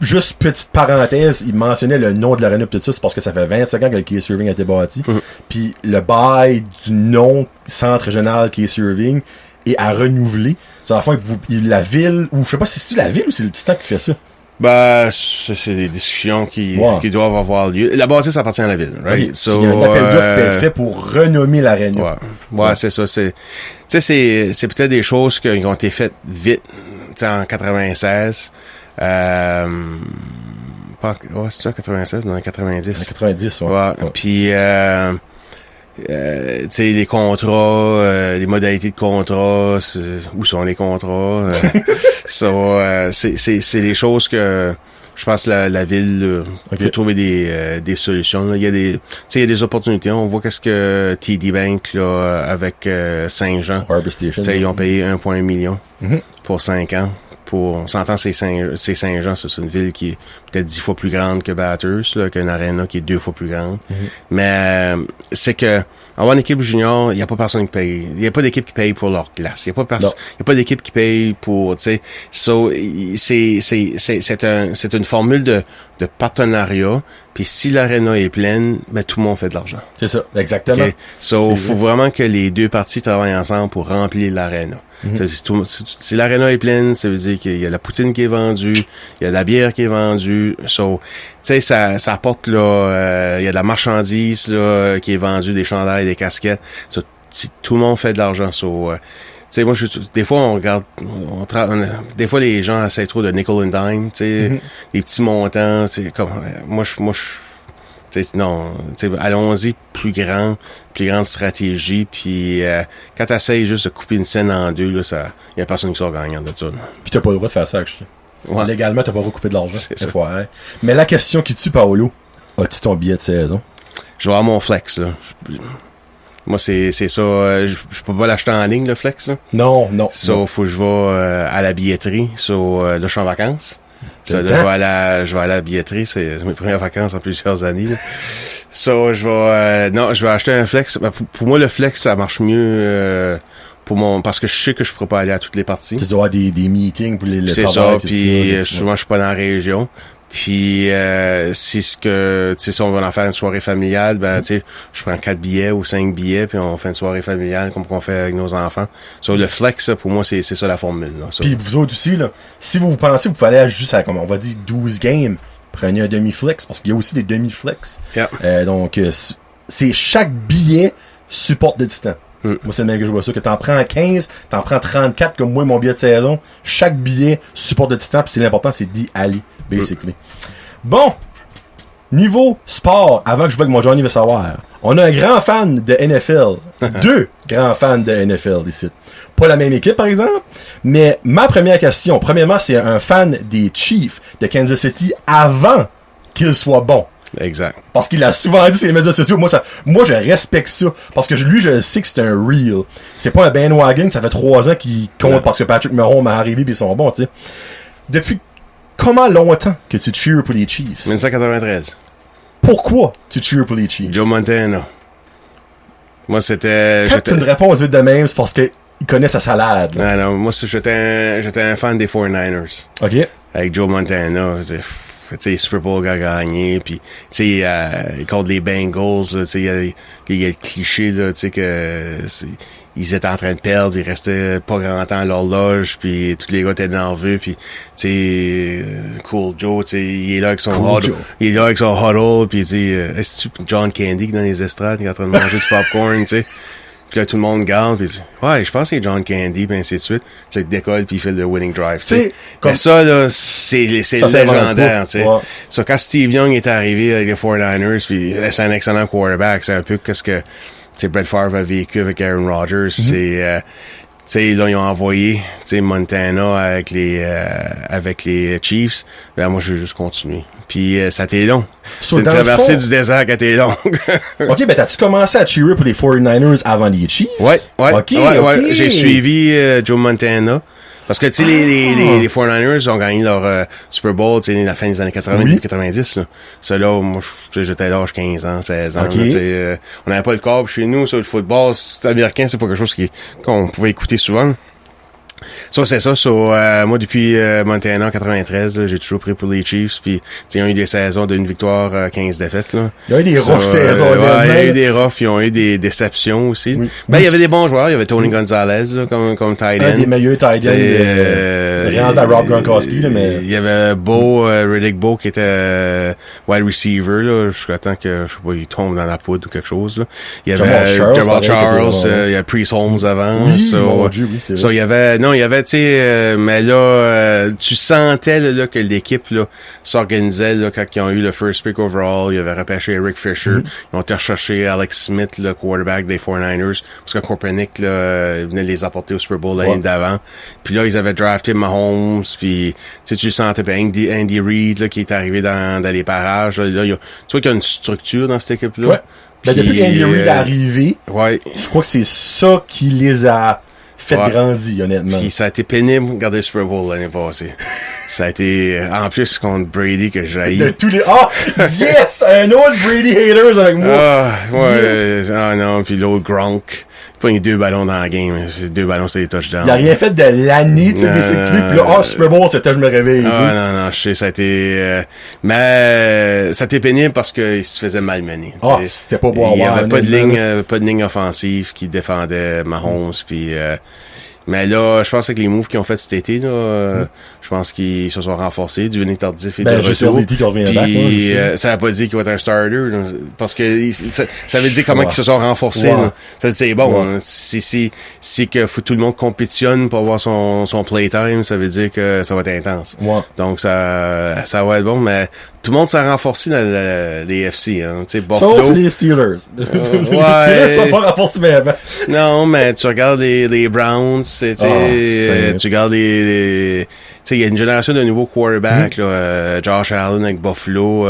Juste petite parenthèse, il mentionnait le nom de l'aréna pis tout ça, c'est parce que ça fait 25 ans que le Case Irving a été bâti. Puis le bail du nom centre régional Case Irving est à renouveler. C'est en fait la ville, ou je sais pas si c'est la ville ou c'est le Titan qui fait ça. Ben, c'est des discussions qui doivent avoir lieu. La bâtisse appartient à la ville, right? Okay. So, il y a un appel d'offres qui peut être fait pour renommer l'aréna. Ouais, c'est ça. C'est peut-être des choses qui ont été faites vite, tu sais, en 96. C'est ça, 96? Non, 90. 90, ouais. Puis, tu sais, les contrats, les modalités de contrat, où sont les contrats? C'est des choses que je pense que la ville peut trouver des solutions. Là. Il y a des opportunités. On voit qu'est-ce que TD Bank là avec Saint-Jean. Ils ont payé 1,1 million pour 5 ans. On s'entend, c'est Saint-Jean, c'est une ville qui est peut-être 10 fois plus grande que Bathurst, là, qu'une aréna qui est 2 fois plus grande. Mais c'est que avoir une équipe junior, il n'y a pas personne qui paye. Il n'y a pas d'équipe qui paye pour leur glace. Il n'y a pas d'équipe qui paye pour, tu sais. So, c'est une formule de partenariat. Puis si l'aréna est pleine, ben tout le monde fait de l'argent. C'est ça, exactement. Okay? So, faut vraiment que les deux parties travaillent ensemble pour remplir l'aréna. Si l'aréna est pleine, ça veut dire qu'il y a la poutine qui est vendue, il y a de la bière qui est vendue. So, tu sais, ça apporte là, il y a de la marchandise là qui est vendue, des chandails, des casquettes. So, tout le monde fait de l'argent. So, tu sais, moi, des fois, on regarde, des fois, les gens essaient trop de nickel and dime, tu sais, des petits montants, tu sais, comme, moi, non, allons-y plus grande stratégie, puis quand t'essayes juste de couper une scène en deux, là, y a personne qui sort gagnant de ça. Là. Puis t'as pas le droit de faire ça, actually. Ouais. Légalement, t'as pas le droit de couper de l'argent. C'est ça. Hein. Mais la question qui tue, Paolo, as-tu ton billet de saison? Je vais avoir mon flex, là. Moi, c'est ça, je peux pas l'acheter en ligne, le flex, là. Non. Faut que je vais à la billetterie. Là, je suis en vacances. Ça, là, je vais à la billetterie, c'est mes premières vacances en plusieurs années. Là. Je vais acheter un flex. Pour moi, le flex, ça marche mieux parce que je sais que je pourrais pas aller à toutes les parties. Tu dois avoir des meetings pour les c'est ça, puis souvent je suis pas dans la région. Puis si on va en faire une soirée familiale, ben tu sais, je prends 4 billets ou 5 billets, puis on fait une soirée familiale comme qu'on fait avec nos enfants. Le flex, pour moi, c'est ça la formule. Là, puis vous autres aussi, là, si vous pensez que vous pouvez aller juste à, comme on va dire, 12 games, prenez un demi-flex, parce qu'il y a aussi des demi-flex. Yeah. Donc, c'est chaque billet supporte le distant. Moi, c'est le même que je vois ça, que t'en prends 15, t'en prends 34, comme moi, mon billet de saison. Chaque billet supporte le distant, puis c'est l'important, c'est d'y aller, basically. Bon, niveau sport, avant que je vois que mon Johnny veut savoir, on a un grand fan de NFL. 2 grands fans de NFL ici. Pas la même équipe, par exemple, mais ma première question, premièrement, c'est un fan des Chiefs de Kansas City avant qu'il soit bon. Exact. Parce qu'il a souvent dit sur les médias sociaux. Moi, je respecte ça. Parce que lui, je sais que c'est un real. C'est pas un bandwagon. Ça fait 3 ans qu'il compte parce que Patrick Mahomes est arrivé pis ils sont bons, tu sais. Depuis comment longtemps que tu cheers pour les Chiefs? 1993. Pourquoi tu cheers pour les Chiefs? Joe Montana. Moi, c'était... Quand tu me réponds vite de même, c'est parce qu'il connaît sa salade. Là. Non, moi, j'étais un fan des 49ers. OK. Avec Joe Montana, tu sais, Super Bowl a gagné, puis tu sais, contre les Bengals, tu sais, il y a le cliché, là, tu sais, que ils étaient en train de perdre, ils restaient pas grand temps à leur loge, puis tous les gars étaient nerveux, puis tu sais, Cool Joe, tu sais, il est là avec son huddle, puis tu sais, est-ce que John Candy dans les estrades, il est en train de manger du popcorn, tu sais. Puis là, tout le monde garde, puis dit, ouais, je pense que c'est John Candy, puis ainsi de suite. Puis là, il décolle, puis il fait le winning drive, tu sais. Mais ça, là, c'est légendaire, tu sais. Ouais. So, quand Steve Young est arrivé avec les 49ers, puis c'est un excellent quarterback, c'est un peu qu'est-ce que, tu sais, Brett Favre a vécu avec Aaron Rodgers, c'est, tu sais, là, ils ont envoyé, tu sais, Montana avec les Chiefs. Ben, moi, je vais juste continuer. Puis, ça a été long. C'est une traversée du désert qui a été longue. OK, ben, t'as-tu commencé à cheerer pour les 49ers avant les Chiefs? Ouais. Okay. J'ai suivi Joe Montana. Parce que, tu sais, les 49ers ont gagné leur Super Bowl, tu sais, la fin des années 80, 90, là. Ça, là, moi, j'étais à l'âge 15 ans, 16 ans. Okay. Tu sais, on n'avait pas le câble chez nous, ça, le football, c'est américain, c'est pas quelque chose qu'on pouvait écouter souvent. Ça, c'est ça. Moi, depuis Montana en 93, j'ai toujours pris pour les Chiefs. Puis, ils ont eu des saisons d'une victoire, 15 défaites. Là. Il y a eu des rough saisons. Il y a eu des roughs. Ils ont eu des déceptions aussi. Oui. Ben, il y avait des bons joueurs. Il y avait Tony Gonzalez là, comme tight end. Un des meilleurs tight ends. Rien à Rob Gronkowski. Mais... Il y avait Riddick Bowe qui était wide receiver. Là, jusqu'à temps que, je sais pas, il tombe dans la poudre ou quelque chose. Là. Il y avait Jamal Charles. Il y a Priest Holmes avant. Oui, mon Dieu, oui, c'est vrai. Il y avait... Non, il y avait, tu sais, mais là, tu sentais là, que l'équipe là s'organisait là, quand ils ont eu le first pick overall. Ils avaient repêché Eric Fisher. Ils ont été rechercher Alex Smith, le quarterback des 49ers, parce que Kaepernick là, venait les apporter au Super Bowl l'année d'avant. Puis là, ils avaient drafté Mahomes. Puis tu le sentais, puis Andy Reid là, qui est arrivé dans les parages. Là, tu vois qu'il y a une structure dans cette équipe-là. Ouais. Ben, depuis qu'Andy Reid est arrivé, je crois que c'est ça qui les a fait grandir, honnêtement. Puis ça a été pénible de regarder le Super Bowl l'année passée. Ça a été, en plus, contre Brady que j'ai haï. De tous les... Ah! Yes! Un autre Brady haters avec moi! Ah, ouais. Ah non, puis l'autre Gronk. pas eu 2 ballons dans la game. 2 ballons, c'est des touchdowns. Il a rien fait de l'année, tu sais, basically. Puis là, Super Bowl, c'était je me réveille. Non, je sais, ça a été... mais ça a été pénible parce qu'il se faisait malmener. C'était pas beau à voir. Il y avait pas de ligne offensive qui défendait Mahomes, puis... mais là, je pense que les moves qu'ils ont fait cet été, là, je pense qu'ils se sont renforcés, du venir tardif et de retour. Puis ça a pas dit qu'il va être un starter, là, parce que ça veut dire comment ils se sont renforcés. Là. Ça c'est bon. Hein, c'est que faut tout le monde compétitionne pour avoir son playtime, ça veut dire que ça va être intense. Donc ça va être bon, mais tout le monde s'est renforcé dans les FC, hein. Tu sais, Buffalo. Sauf les Steelers. Les Steelers sont pas renforcés même. Non, mais tu regardes les Browns, tu regardes les tu sais, il y a une génération de nouveaux quarterbacks, là, Josh Allen avec Buffalo,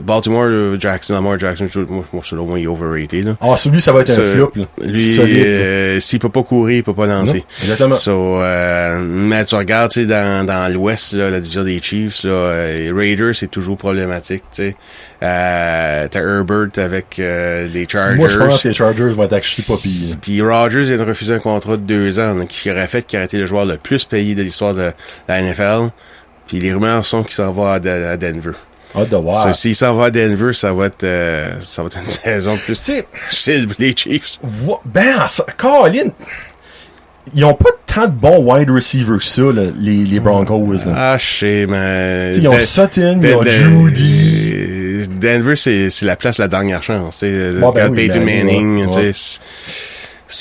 Baltimore, Lamar Jackson, moi, selon moi, il est overrated, là. Celui, ça va être un flop, là. Lui, s'il peut pas courir, il peut pas lancer. Non, exactement. Mais tu regardes, tu sais, dans l'Ouest, là, la division des Chiefs, là, Raiders, c'est toujours problématique, tu sais. T'as Herbert avec les Chargers. Moi, je pense que les Chargers vont être actually pas pire. Puis Rodgers vient de refuser un contrat de 2 ans, là, qui aurait été le joueur le plus payé de l'histoire de la NFL. Puis les rumeurs sont qu'il s'en va à Denver. S'il s'en va à Denver, ça va être une saison plus difficile pour les Chiefs. Colin, ils ont pas tant de bons wide receivers que ça, là, les Broncos. Là. Je sais, mais... Ils ont Sutton, ils ont Judy. Denver, c'est la place de la dernière chance. Peyton Manning, tu sais.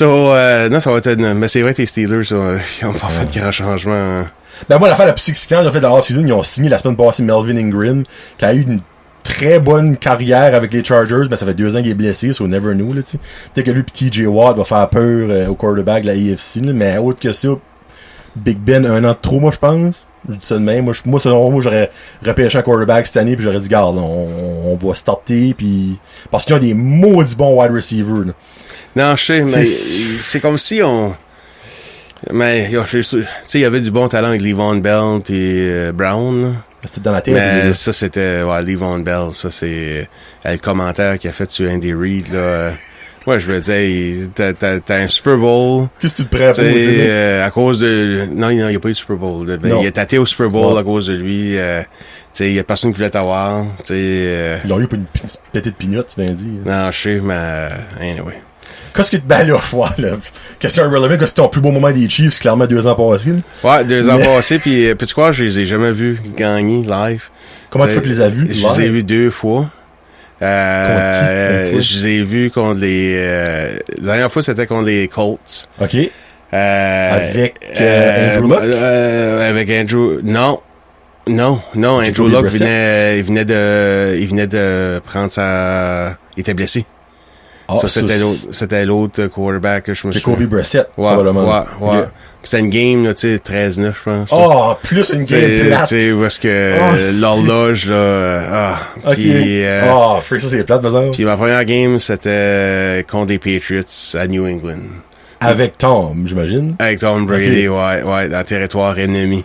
Non, ça va être... Mais c'est vrai, tes Steelers, ils ont pas fait de grand changement. Moi, l'affaire la plus excitante, en fait, dans l'off-season, ils ont signé la semaine passée Melvin Ingram, qui a eu une très bonne carrière avec les Chargers, mais ça fait 2 ans qu'il est blessé, so never knew, là, tu sais. Peut-être que lui pis TJ Watt va faire peur au quarterback de la AFC, là, mais autre que ça, Big Ben, 1 an de trop, moi, je pense. Je dis ça de même. Moi, selon moi, j'aurais repêché un quarterback cette année, puis j'aurais dit, garde, on va starter, puis parce qu'ils ont des maudits bons wide receivers, là. Non, je sais, mais c'est comme si on... Mais, tu sais, il y avait du bon talent avec Le'Veon Bell puis Brown. C'était dans la tête. Mais ça, c'était, Le'Veon Bell. Ça, c'est le commentaire qu'il a fait sur Andy Reid, là. Ouais, je veux dire, t'as un Super Bowl. Qu'est-ce que tu te prends pour dire? À cause de... Non, il n'y a pas eu de Super Bowl. Il a tâté au Super Bowl à cause de lui. Tu sais, il y a personne qui voulait t'avoir. Ils ont eu une petite pignotte, tu viens de dire. Non, je sais, mais... Anyway. Qu'est-ce que tu là, là? Question irrelevant, que c'est ton plus beau moment des Chiefs, clairement 2 ans passés, là. Ouais, 2 ans passés, puis tu crois, je les ai jamais vus gagner live. Comment tu fais que tu les as vus? Je les ai vus 2 fois. Je les ai vus contre les... la dernière fois, c'était contre les Colts. OK. Avec Andrew Luck? Avec Andrew... Non, Andrew Luck il venait de prendre sa... Il était blessé. C'était l'autre quarterback que je me souviens. C'est Kobe Brissett, probablement. Ouais. C'était une game, là, tu sais, 13-9, je pense. En plus une game plate. Tu sais, où est-ce que l'horloge, là... ça, c'est plate, par exemple. Puis ma première game, c'était contre les Patriots à New England. Avec Tom, j'imagine. Avec Tom Brady, ouais, dans le territoire ennemi.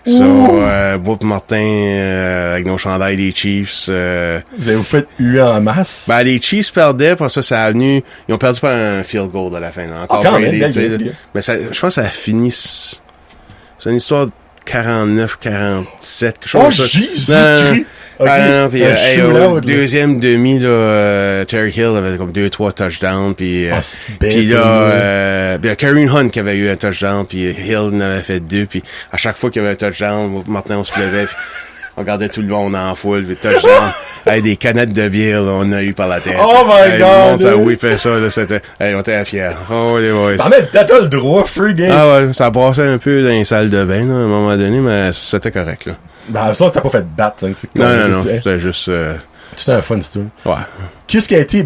Moi pis Martin, avec nos chandails des Chiefs. Vous avez fait huer en masse? Les Chiefs perdaient, pour ça a venu... Ils ont perdu par un field goal à la fin. Encore Brady, tu sais. Mais ça, je pense que ça a fini... C'est une histoire de 49-47, quelque chose comme ça. Jésus-Christ! Non, puis deuxième demi, là, Terry Hill avait comme 2-3 touchdowns, puis là, Kareem Hunt qui avait eu un touchdown, puis Hill en avait fait 2, puis à chaque fois qu'il y avait un touchdown, maintenant on se levait, puis on regardait tout le monde en foule, puis touchdown. Des canettes de bière, là, on a eu par la tête. Oh my God! Ça whippait ça, là, c'était... on était fiers. Oh, les boys. Mais t'as le droit, free game. Ouais, ça brassait un peu dans les salles de bain, là, à un moment donné, mais c'était correct, là. Ça, t'as pas fait de battre, hein, Non, c'était juste... C'était un fun story. Ouais. Qu'est-ce qui a été,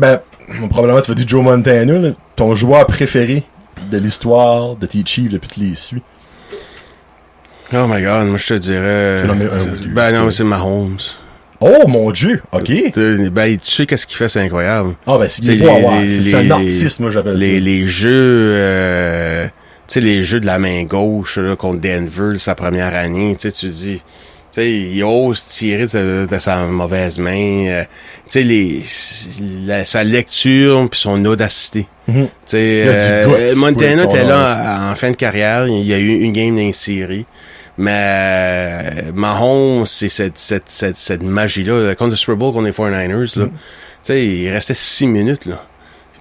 probablement, tu vas dire Joe Montana, là, ton joueur préféré de l'histoire de tes Chiefs depuis que tu les suis? Oh my God, moi, je te dirais... Non, mais c'est Mahomes. Oh, mon Dieu! OK. Tu sais qu'est-ce qu'il fait, c'est incroyable. C'est beau à voir. C'est un artiste, moi, j'appelle ça. Les jeux... tu sais, les jeux de la main gauche, là, contre Denver, sa première année, tu sais, tu dis... sais, il ose tirer de sa mauvaise main. Tu sais, sa lecture puis son audacité. Mm-hmm. Tu sais, Montana était là en fin de carrière. Il y a eu une game d'insérie. Mais Mahomes, c'est cette magie-là. Contre le Super Bowl, contre les 49ers, là. Tu sais, il restait 6 minutes, là.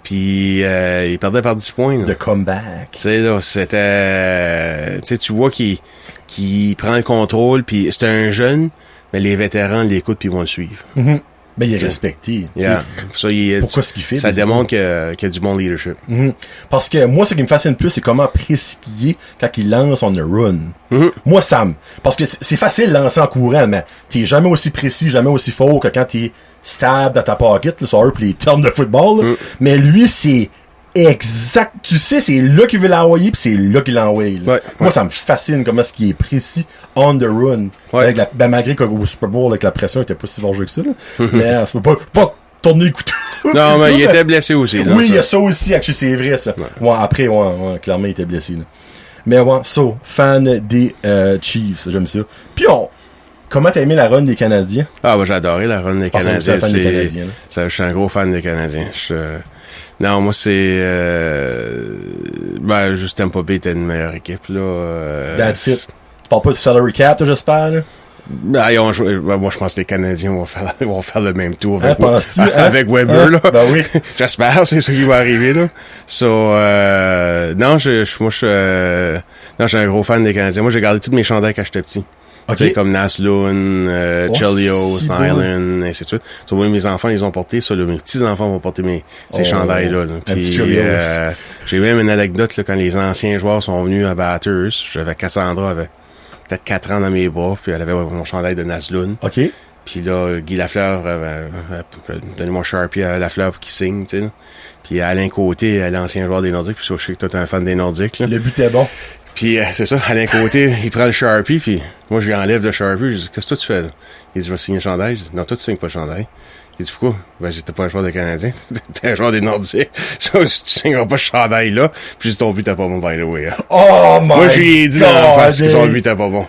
Puis il perdait par 10 points. De comeback. Tu sais, là, c'était... tu sais, tu vois qu'il prend le contrôle, puis c'est un jeune, mais les vétérans l'écoutent puis ils vont le suivre. Mm-hmm. Ben, il est respecté. Yeah. Ça, pourquoi ce qu'il fait? Ça démontre qu'il y a du bon leadership. Mm-hmm. Parce que moi, ce qui me fascine plus, c'est comment précipier quand il lance on the run. Mm-hmm. Moi, Sam. Parce que c'est facile de lancer en courant, mais t'es jamais aussi précis, jamais aussi fort que quand t'es stable dans ta pocket, là, ça pour les termes de football. Là. Mais lui, c'est exact. Tu sais, c'est là qu'il veut l'envoyer, puis c'est là qu'il l'envoie. Ouais, moi, ça me fascine comment est-ce qu'il est précis on the run. Ouais. Avec malgré qu'au Super Bowl, avec la pression, il était pas si vengeux que ça. Là. Mais faut pas tourner le couteau. Non, mais il était blessé aussi. Là, oui, il y a ça aussi. Actually, c'est vrai, ça. Ouais, après, clairement, il était blessé. Là. Mais ouais, fan des Chiefs, j'aime ça. Puis comment t'as aimé la run des Canadiens? Ah, j'ai adoré la run des Canadiens. Je suis un gros fan des Canadiens. Non, moi, c'est... juste Tampa Bay était une meilleure équipe, là. That's it. Tu parles pas du salary cap, toi, j'espère, là? Ils ont joué, moi, je pense que les Canadiens vont faire le même tour avec, avec Weber, là. Ben oui. J'espère, c'est ça qui va arriver, là. Non, je suis un gros fan des Canadiens. Moi, j'ai gardé tous mes chandails quand j'étais petit. Okay. Tu sais, comme Naslund, Chelios, Nyland, ainsi de suite. So, moi, mes enfants, ils ont porté ça, là. Mes petits-enfants vont porter ces chandails-là, là. Puis, j'ai même une anecdote, là, quand les anciens joueurs sont venus à Bathurst. J'avais Cassandra, avait peut-être 4 ans dans mes bras, puis elle avait mon chandail de Naslund. OK. Puis là, Guy Lafleur, donnez-moi Sharpie à Lafleur pour qu'il signe, tu sais. Puis Alain Côté, l'ancien joueur des Nordiques, puis je sais que toi, t'es un fan des Nordiques, là. Le but est bon. Puis c'est ça, Alain Côté, il prend le Sharpie, puis moi, je lui enlève le Sharpie, je dis, qu'est-ce que toi tu fais, là? Il dit, je vais signer le chandail. Je dis, non, toi, tu signes pas le chandail. Il dit, pourquoi? Ben, j'étais pas un joueur des Canadiens, t'es un joueur des Nordiques. Ça, tu signeras pas ce chandail-là. Puis ton but t'es pas bon, by the way. Hein. Oh my God! Moi, je lui ai dit dans la face que son but t'es pas bon.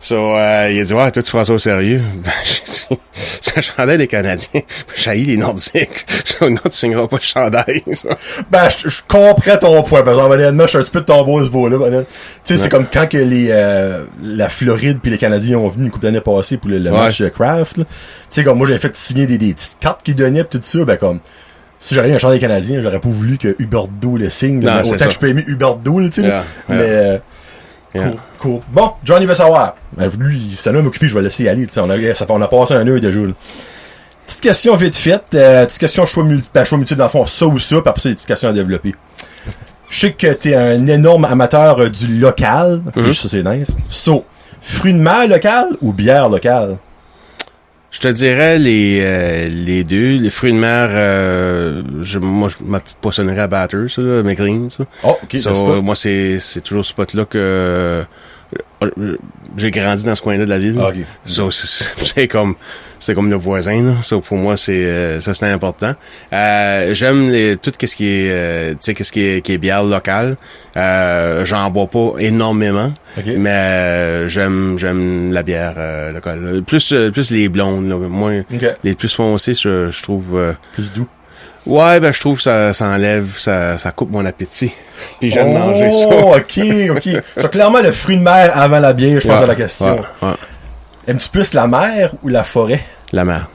Il a dit, ouais, toi, tu prends ça au sérieux. Ben, j'ai dit, c'est un chandail des Canadiens. J'haïs les Nordiques. Non, tu signeras pas le chandail, ça. Ben, je comprends ton point, parce que, honnêtement, je suis un petit peu de tombeau ce beau-là, tu sais, c'est comme quand que la Floride puis les Canadiens ont venu une couple d'années passées pour le match de Kraft, tu sais, comme moi, j'avais fait signer des petites cartes qu'ils donnaient pis tout ça, ben, comme, si j'aurais eu un chandail canadien, j'aurais pas voulu que Huberdeau le signe, non, autant que je peux aimer Huberdeau, tu sais, mais, Yeah. Cool. Bon, Johnny veut savoir. Lui, c'est un homme occupé, je vais le laisser aller. On a passé un heure déjà. Là. Petite question vite faite. Petite question choix multiple dans le fond, ça ou ça, puis après ça, des petites questions à développer. Je sais que t'es un énorme amateur du local. Ça, c'est nice. Fruits de mer local ou bière locale? Je te dirais les deux. Les fruits de mer, ma petite poissonnerie à Bathurst, ça, là, McLean, ça. Oh, ok. Moi, c'est toujours ce spot-là que j'ai grandi dans ce coin-là de la ville. Okay. C'est comme le voisin, là. Pour moi, c'est important. J'aime tout ce qui est, tu sais, qu'est-ce qui est bière locale. J'en bois pas énormément. Okay. Mais j'aime la bière locale. Plus les blondes, là. Moins les plus foncées, je trouve plus doux. Ouais, ben je trouve que ça enlève, ça coupe mon appétit. Puis j'aime manger ça. OK. C'est clairement le fruit de mer avant la bière, je pense à la question. Ouais. Aimes-tu plus la mer ou la forêt? La mer.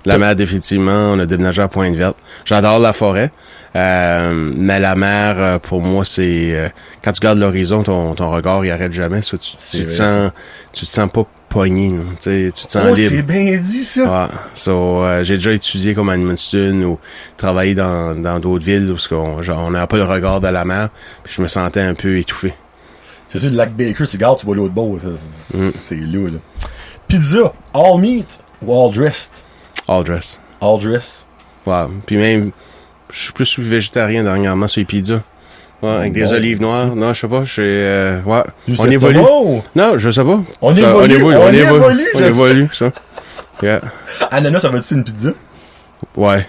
La mer, définitivement. On a déménagé à Pointe-Verte. J'adore la forêt. Mais la mer, pour moi, c'est... quand tu regardes l'horizon, ton regard, il arrête jamais. Ça, tu te sens pas pogné. Tu te sens libre. C'est bien dit, ça! Ouais. J'ai déjà étudié comme à Edmundston ou travaillé dans d'autres villes où on n'a pas le regard de la mer. Puis je me sentais un peu étouffé. C'est sûr, le lac Baker, tu regardes, tu vois l'autre bord. C'est lourd, là. Pizza, all meat ou all dressed? All dressed. All dressed. Ouais. Puis même, je suis plus végétarien dernièrement sur les pizzas. Ouais, avec des olives noires. Non, je sais pas. Ouais. On évolue. Non, je sais pas. On évolue, ça. Yeah. Ananas, ça va-tu une pizza? Ouais.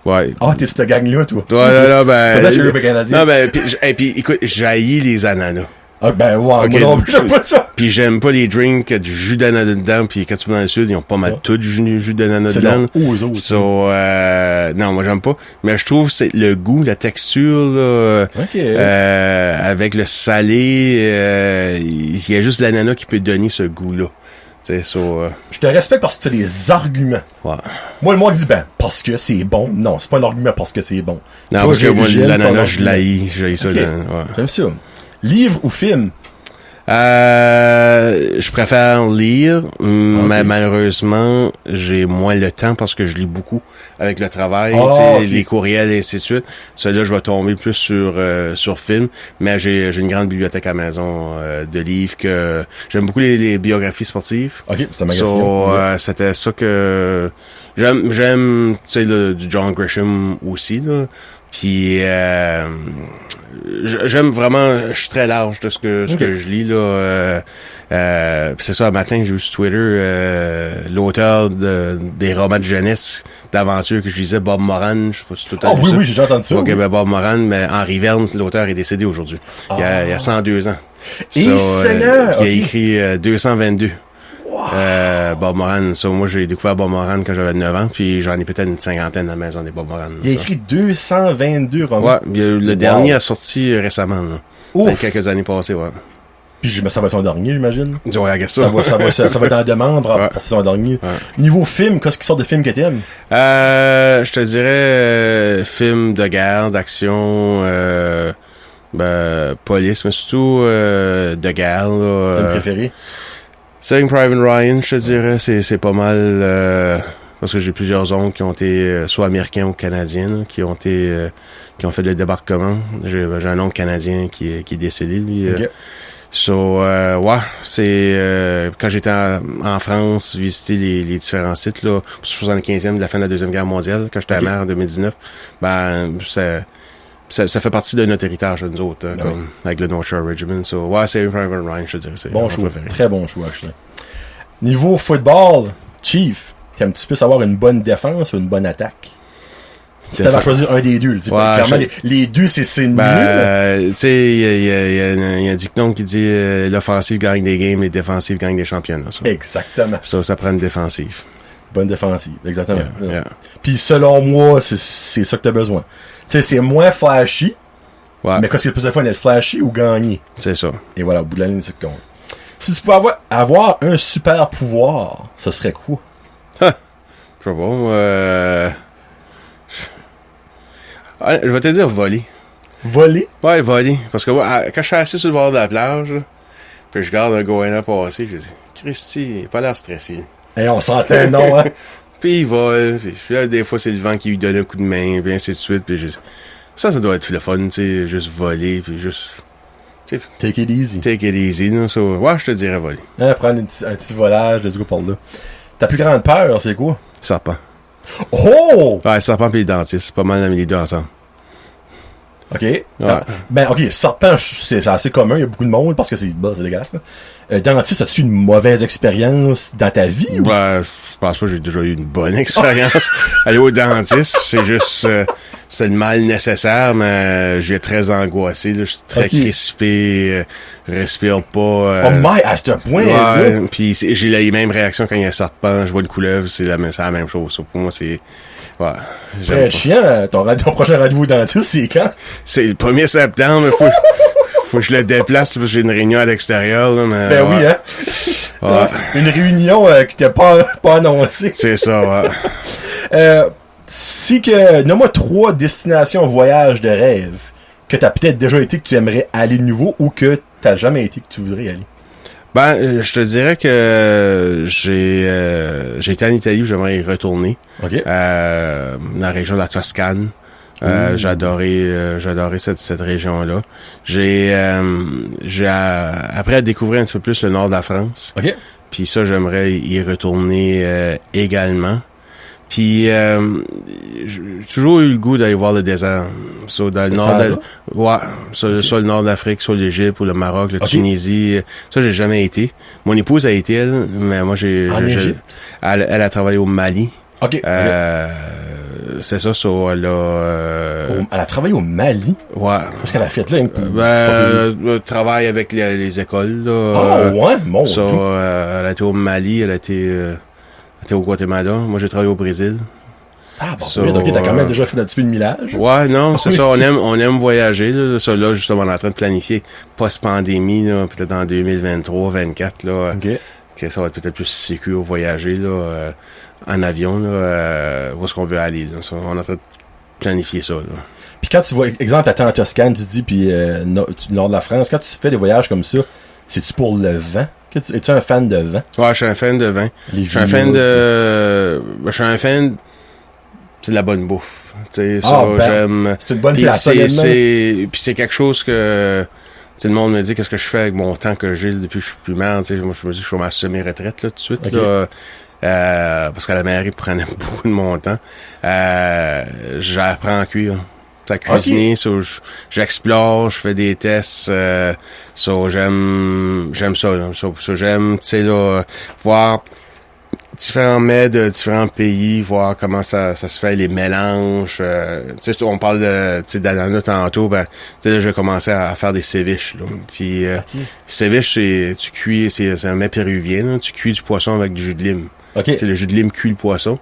Ah, t'es cette gang-là, toi. Ouais, non, ben. C'est canadien. Non, ben, puis écoute, j'haïs les ananas. Ah, ben, ouais, Okay. moi non plus, j'aime pas ça. Puis j'aime pas les drinks qui a du jus d'ananas dedans, puis quand tu vas dans le sud, ils ont pas mal tout du jus d'ananas C'est dedans. long aux autres. So, non, moi j'aime pas. Mais je trouve c'est le goût, la texture, là, OK. avec le salé, il y a juste l'ananas qui peut donner ce goût-là. Tu sais, Je te respecte parce que tu as des arguments. ouais. Moi, le monde dit, ben, parce que c'est bon. Non, c'est pas un argument parce que c'est bon. Non, Toi, parce que moi, j'aime ton l'ananas, je argument. l'haïs. J'ai ça. Ok. Ouais. J'aime ça. Livre ou film? Je préfère lire, mais malheureusement, j'ai moins le temps parce que je lis beaucoup avec le travail, les courriels et ainsi de suite. Celui-là, je vais tomber plus sur film, mais j'ai une grande bibliothèque à la maison de livres que j'aime beaucoup les biographies sportives. OK, c'est un magazine. C'était ça que j'aime tu sais du John Grisham aussi là. Puis j'aime vraiment, je suis très large de ce que je lis là. C'est ça, un matin j'ai eu sur Twitter l'auteur des romans de jeunesse, d'aventure que je lisais, Bob Moran. Je sais pas si tout à l'heure. Oui, j'ai déjà entendu ça. Ok, ben Bob Moran, mais Henry Verne, l'auteur est décédé aujourd'hui. Il y a 102 ans. Et Seigneur! Il a écrit 222. Bob Moran, ça, moi j'ai découvert Bob Moran quand j'avais 9 ans, puis j'en ai peut-être une cinquantaine à la maison des Bob Moran. Il a écrit 222 romans. Ouais, le dernier a sorti récemment, là. Ouf. Il y a quelques années passées, ouais. Puis ça va être son dernier, j'imagine. Ouais, ça va être en demande pour son dernier. Ouais. Niveau film, qu'est-ce qui sort de film que t'aimes? Je te dirais film de guerre, d'action, police, mais surtout de guerre. Là, Film préféré? Saving Private Ryan, je te dirais, c'est pas mal parce que j'ai plusieurs oncles qui ont été soit américains ou canadiens, là, qui ont fait le débarquement. J'ai un oncle canadien qui est décédé, lui. Okay. Ouais, c'est quand j'étais en France, visiter les différents sites là, pour 75e de la fin de la Deuxième Guerre mondiale, quand j'étais à mer en 2019, ben ça fait partie de notre héritage, nous autres, comme avec le North Shore Regiment. So, ouais, c'est Private Ryan, je te dirais. C'est bon choix, très bon choix, actually. Niveau football, Chief, t'aimes-tu plus avoir une bonne défense ou une bonne attaque? Si t'avais à choisir un des deux, clairement, les deux, c'est mieux. Tu sais, il y a un dicton qui dit l'offensive gagne des games, les défensives gagnent des championnats. Ça. Exactement. Ça prend une défensive. Bonne défensive, exactement. Yeah. Puis selon moi, c'est ça que t'as besoin. Tu sais, c'est moins flashy, mais qu'est-ce qui est le plus de fun, être flashy ou gagner? C'est ça. Et voilà, au bout de la ligne, c'est ce qui compte. Si tu pouvais avoir un super pouvoir, ce serait quoi? Je sais pas, je vais te dire voler. Voler? Ouais, voler. Parce que quand je suis assis sur le bord de la plage, là, puis je regarde un goéland passer, je dis, Christy, il a pas l'air stressé. Et on s'entend, non, hein? Puis il vole, puis là, des fois, c'est le vent qui lui donne un coup de main, puis ainsi de suite, puis ça doit être le fun, tu sais, juste voler, puis juste... Take it easy. Take it easy, non? So, ouais, je te dirais voler. Prendre un petit volage, let's go par là. Ta plus grande peur, c'est quoi? Serpent. Oh! Ouais, serpent puis les dentistes, c'est pas mal les deux ensemble. OK. Ouais. Ben, OK, serpent, c'est assez commun, il y a beaucoup de monde parce que c'est dégueulasse. Dentiste, as-tu une mauvaise expérience dans ta vie? Ou? Ben, je pense pas que j'ai déjà eu une bonne expérience. Aller au dentiste, c'est juste... c'est le mal nécessaire, mais je vais très angoissé, là, je suis très crispé, respire pas. Oh my, à ce point! Ouais, puis j'ai les mêmes réactions quand il y a un serpent, je vois une couleuvre, c'est la même chose. Pour moi, c'est... Ouais, j'aime pas. Chiant, ton prochain rendez-vous dentiste, c'est quand? C'est le 1er septembre, faut que je le déplace, parce que j'ai une réunion à l'extérieur, là, mais... Ben oui, hein? Ouais. Une réunion qui t'est pas annoncée. C'est ça, ouais. Nomme-moi 3 destinations voyage de rêve que t'as peut-être déjà été, que tu aimerais aller de nouveau, ou que t'as jamais été, que tu voudrais aller. Ben, je te dirais que j'ai été en Italie, j'aimerais y retourner. OK. Dans la région de la Toscane. J'ai adoré cette région-là. Après à découvrir un petit peu plus le nord de la France. OK. Puis ça, j'aimerais y retourner également. Puis j'ai toujours eu le goût d'aller voir le désert. So, dans le nord soit le nord de l'Afrique, soit l'Égypte ou le Maroc, la Tunisie. Ça, j'ai jamais été. Mon épouse a été, elle, mais moi elle a travaillé au Mali. OK. c'est ça, elle a... Elle a travaillé au Mali? Ouais. Qu'est-ce qu'elle a fait là? Travaille avec les écoles, là. Ah, ouais? Bon. Elle a été au Mali, elle a été au Guatemala. Moi, j'ai travaillé au Brésil. Ah, bon, ok, t'as quand même déjà fait un petit peu de millage. Ouais, non, c'est ça, on aime voyager, là. Ça, là, justement, on est en train de planifier post-pandémie, là, peut-être en 2023-2024, là. OK. Que ça va être peut-être plus sécure voyager, là, en avion, là, où est-ce qu'on veut aller, là. Ça, on est en train de planifier ça, là. Puis quand tu vois, exemple, t'es en Toscane, tu dis, puis nord de la France, quand tu fais des voyages comme ça, c'est-tu pour le vin? Es-tu un fan de vin? Ouais, je suis un fan de vin. Je suis un fan c'est de la bonne bouffe. Tu sais, ça, j'aime. C'est une bonne place, puis c'est quelque chose que, le monde me dit qu'est-ce que je fais avec mon temps que j'ai depuis que je suis plus mère. Tu sais, moi, je me dis que je suis à ma semi-retraite, là, tout de suite, okay. Là. Parce que la mairie prenait beaucoup de mon temps. J'apprends à cuire. À cuisiner, okay. J'explore, je fais des tests, j'aime ça, là. J'aime, tu sais, là, voir différents mets de différents pays, voir comment ça se fait, les mélanges. Tu sais, on parle d'ananas tantôt, ben, tu sais, j'ai commencé à faire des ceviches, là. Puis, ceviche, tu cuis, c'est un mets péruvien, là. Tu cuis du poisson avec du jus de lime. Okay. Le jus de lime cuit le poisson.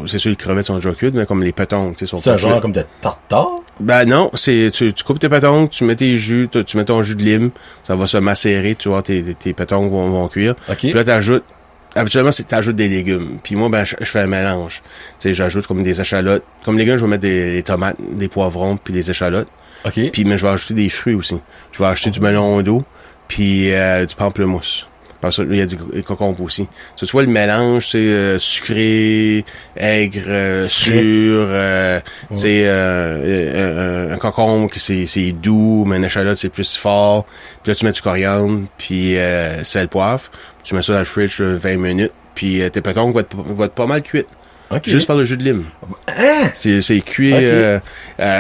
C'est sûr, les crevettes sont déjà cuites, mais comme les pétons, tu sais, sont c'est un genre comme de tartare? Ben non, tu coupes tes pétons, tu mets tes jus, tu mets ton jus de lime, ça va se macérer, tu vois, tes pétons vont cuire. Okay. Puis là, habituellement, t'ajoutes des légumes. Puis moi, ben, je fais un mélange. Tu sais, j'ajoute comme des échalotes. Comme légumes, je vais mettre des tomates, des poivrons, puis des échalotes. OK. Puis, mais je vais ajouter des fruits aussi. Je vais acheter du melon d'eau, puis du pamplemousse. Parce qu'il y a du concombre aussi. Tu vois, le mélange, c'est sucré, aigre, sûr, tu sais, un concombre, c'est doux, mais une échalote, c'est plus fort. Puis là, tu mets du coriandre, puis sel, poivre. Tu mets ça dans le fridge 20 minutes, puis tes pétons vont être pas mal cuits. Okay. Juste par le jus de lime. Hein? C'est cuit. Okay.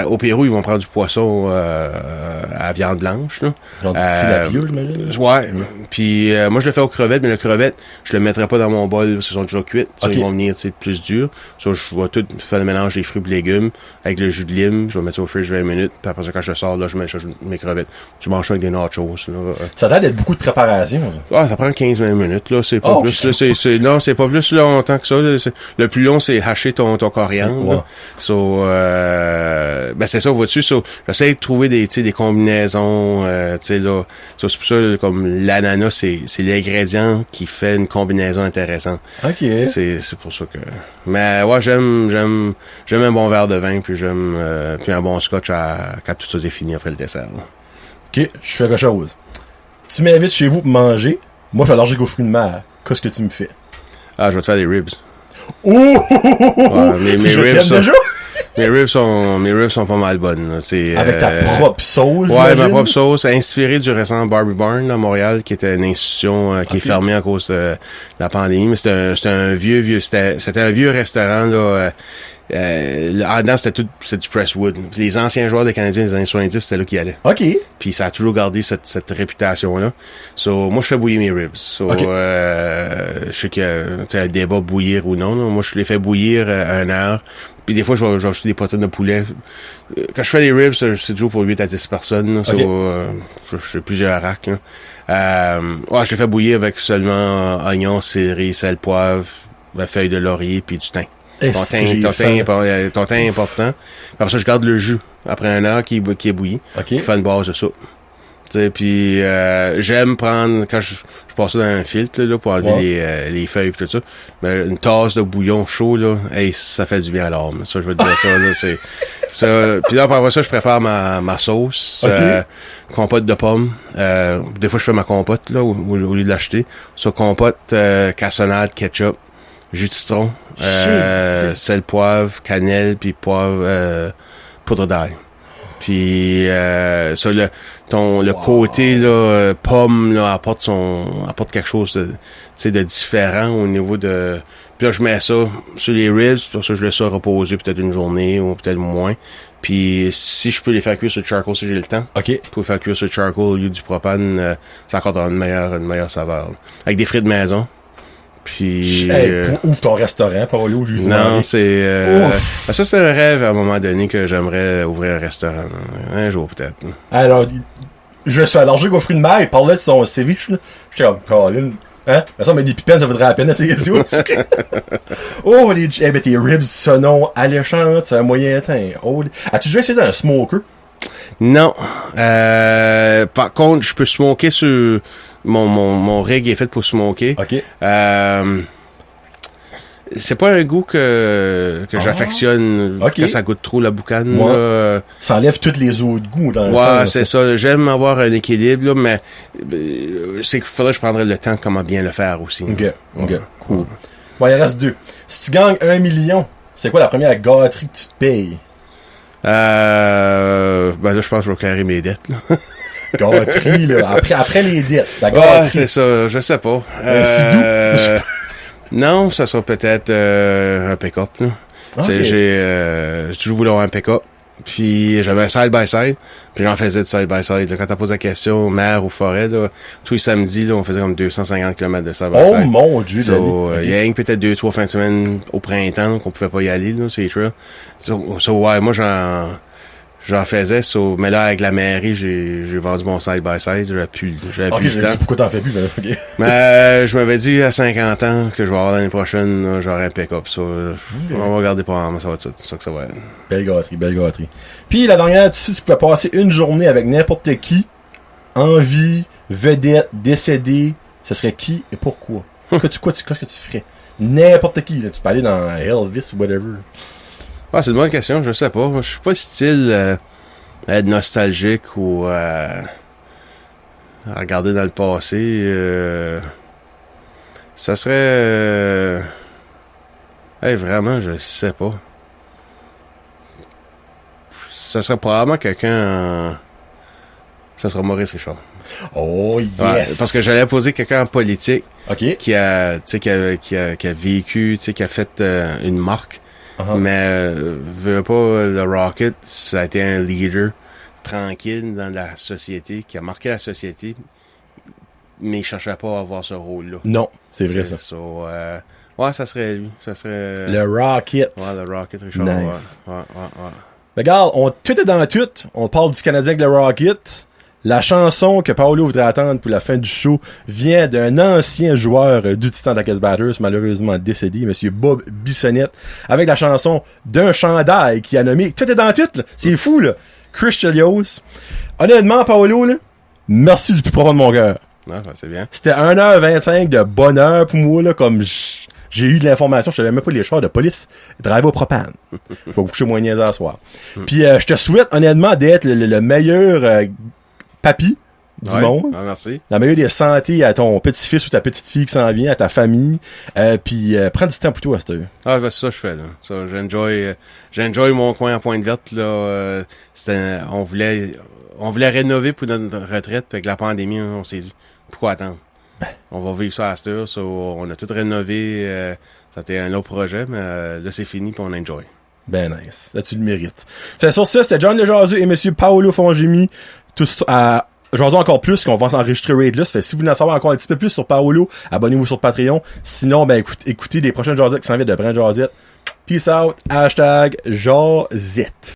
Au Pérou, ils vont prendre du poisson à viande blanche. Là. Genre du tilapia, j'imagine? Ouais. Puis moi, je le fais aux crevettes, mais le crevette, je le mettrai pas dans mon bol parce qu'ils sont déjà cuites. Okay. Ils vont venir plus durs. Ça, je vais tout faire le mélange des fruits et légumes avec le jus de lime. Je vais mettre ça au fridge 20 minutes. Puis après ça, quand je sors, là, je mets mes crevettes. Tu manges ça avec des nachos. Là. Ça a l'air d'être beaucoup de préparation. Ça, ça prend 15-20 minutes. Là. C'est pas plus. Là, non, c'est pas plus longtemps que ça. Le plus long, c'est hacher ton coriandre. Ouais. Ben c'est ça, vois-tu. J'essaie de trouver des combinaisons. Tu sais là, c'est pour ça comme l'ananas, c'est l'ingrédient qui fait une combinaison intéressante. Ok. C'est pour ça que. Mais ouais, j'aime un bon verre de vin, puis j'aime puis un bon scotch quand tout ça est fini après le dessert. Là. Ok, je fais quelque chose. Tu m'invites chez vous pour manger. Moi, je suis allergique aux fruits de mer. Qu'est-ce que tu me fais? Ah, je vais te faire des ribs. Ouh! Ouais, mes ribs sont, déjà? mes ribs sont pas mal bonnes. C'est, avec ta propre sauce, ouais, ma propre sauce, inspirée du récent Barbie Barn à Montréal, qui était une institution qui est fermée à cause de la pandémie. Mais c'était un vieux, c'était un vieux restaurant là. En dedans, c'était du Presswood. Les anciens joueurs des Canadiens des années 70, c'était là qu'ils allaient. OK. Puis ça a toujours gardé cette réputation-là. Moi, je fais bouillir mes ribs. Okay. Je sais qu'il y a un débat bouillir ou non. Là. Moi, je les fais bouillir à 1 heure. Puis des fois, je vais ajouter des protéines de poulet. Quand je fais les ribs, c'est toujours pour 8 à 10 personnes. Là. Okay. Je fais plusieurs racks. Là. Je les fais bouillir avec seulement oignons, céleri, sel, poivre, la feuille de laurier puis du thym. Ton thym est important. Après ça, je garde le jus après 1 heure qui est bouilli. Okay. Je fais une base de soupe. Puis j'aime prendre, quand je passe ça dans un filtre là, pour enlever les feuilles et tout ça, mais une tasse de bouillon chaud, là, ça fait du bien à l'âme. Ça, je veux dire ça. Là, c'est ça. Puis là, après ça, je prépare ma sauce. Okay. Compote de pommes. Des fois, je fais ma compote là, au lieu de l'acheter. Ça, compote, cassonade, ketchup, jus de citron, sel, poivre, cannelle, puis poivre, poudre d'ail. Puis ça, le côté là, pomme là, apporte quelque chose de différent au niveau de. Puis là, je mets ça sur les ribs, pour ça je laisse ça reposer peut-être une journée ou peut-être moins. Puis si je peux les faire cuire sur le charcoal si j'ai le temps, okay. Pour faire cuire sur le charcoal au lieu du propane, ça encore une meilleure saveur. Avec des frites maison. Puis ouvre ton restaurant, Paolo, juste. Non, c'est ça, c'est un rêve à un moment donné que j'aimerais ouvrir un restaurant. Un jour peut-être. Alors, je suis allergique aux fruits de mer, il parlait de son ceviche, là. J'étais comme, Colin, hein? Ça, mais des pipennes, ça vaudrait la peine d'essayer ça aussi. Oh, tes ribs sonont alléchantes, c'est un moyen temps. Oh, as-tu déjà essayé dans un smoker? Non. Par contre, je peux smoker sur... Mon rig est fait pour smoker. OK. C'est pas un goût que j'affectionne quand ça goûte trop la boucane. Ouais. Là. Ça enlève tous les autres goûts dans le Ouais, c'est ça. J'aime avoir un équilibre, là, mais c'est qu'il faudrait que je prendrais le temps comment bien le faire aussi. OK. Ouais. Cool. Bon, il en reste 2. Si tu gagnes 1 million, c'est quoi la première gâterie que tu te payes? Ben là, je pense que je vais carrer mes dettes, là. Gâterie, là. Après les dettes. La Ouais, gâterie. c'est ça. Je sais pas. Sidou? Non, ça sera peut-être un pick-up, là. Okay. J'ai toujours voulu avoir un pick-up. Puis j'avais un side-by-side. Puis j'en faisais du side-by-side. Là, quand t'as posé la question, mer ou forêt, là, tous les samedis, là, on faisait comme 250 km de side-by-side. Oh mon Dieu, Il y a peut-être 2-3 fins de semaine au printemps qu'on pouvait pas y aller, là, c'est trails. Ouais, moi j'en faisais, mais là, avec la mairie, j'ai vendu mon side-by-side, j'avais plus le temps. Pourquoi t'en fais plus, ben, okay. Mais je m'avais dit à 50 ans que je vais avoir l'année prochaine, là, j'aurai un pick-up. Ça, on va regarder pas, mais ça va être ça que ça va être. Belle gâterie. Puis la dernière, tu pouvais passer une journée avec n'importe qui, en vie, vedette, décédé, ce serait qui et pourquoi? Qu'est-ce que tu ferais? N'importe qui, là, tu peux aller dans Elvis ou whatever. Ah, c'est une bonne question, je sais pas. Moi, je suis pas style à être nostalgique ou à regarder dans le passé. Ça serait... vraiment, je sais pas. Ça serait probablement quelqu'un... Ça sera Maurice Richard. Oh yes! Ouais, parce que j'allais poser quelqu'un en politique okay. qui a vécu, qui a fait une marque. Uh-huh. Mais veux pas, le Rocket, ça a été un leader tranquille dans la société, qui a marqué la société, mais il cherchait pas à avoir ce rôle-là. Non, c'est vrai ça. Ouais, ça serait lui. Ça serait... Le Rocket. Ouais, le Rocket, Richard. Nice. Ouais. Regarde, tout est dans tout. On parle du Canadien avec le Rocket. La chanson que Paolo voudrait attendre pour la fin du show vient d'un ancien joueur du Titan de la Caisse Batters, malheureusement décédé, Monsieur Bob Bissonnette, avec la chanson d'un chandail qui a nommé... Tout est dans tout, là. C'est fou, là. Chris Chelios. Honnêtement, Paolo, là, merci du plus profond de mon cœur. Non, c'est bien. C'était 1h25 de bonheur pour moi, là, comme j'ai eu de l'information, je savais même pas les chars de police drive au propane. Faut coucher moins niaiseux à soir. Puis je te souhaite honnêtement d'être le meilleur papy du monde. Ah, merci. La meilleure des santé à ton petit-fils ou ta petite-fille qui s'en vient, à ta famille. Puis prends du temps pour toi à cette heure. Ah, ben, c'est ça que je fais, là. Ça, j'enjoy mon coin en Pointe-Verte, là. On voulait rénover pour notre retraite, puis avec la pandémie, on s'est dit, pourquoi attendre? On va vivre ça à cette heure, on a tout rénové, ça a été un autre projet, mais là, c'est fini, puis on enjoy. Ben nice. Là, tu le mérites. Fait sur ça, c'était John Lejazu et Monsieur Paolo Fongemi. Tous à jaser encore plus, qu'on va s'enregistrer Raid là. Fait si vous voulez en savoir encore un petit peu plus sur Paolo, abonnez-vous sur Patreon. Sinon, ben écoutez les prochaines jasettes qui s'en viennent de Brand Jazette. Peace out. #Jazette.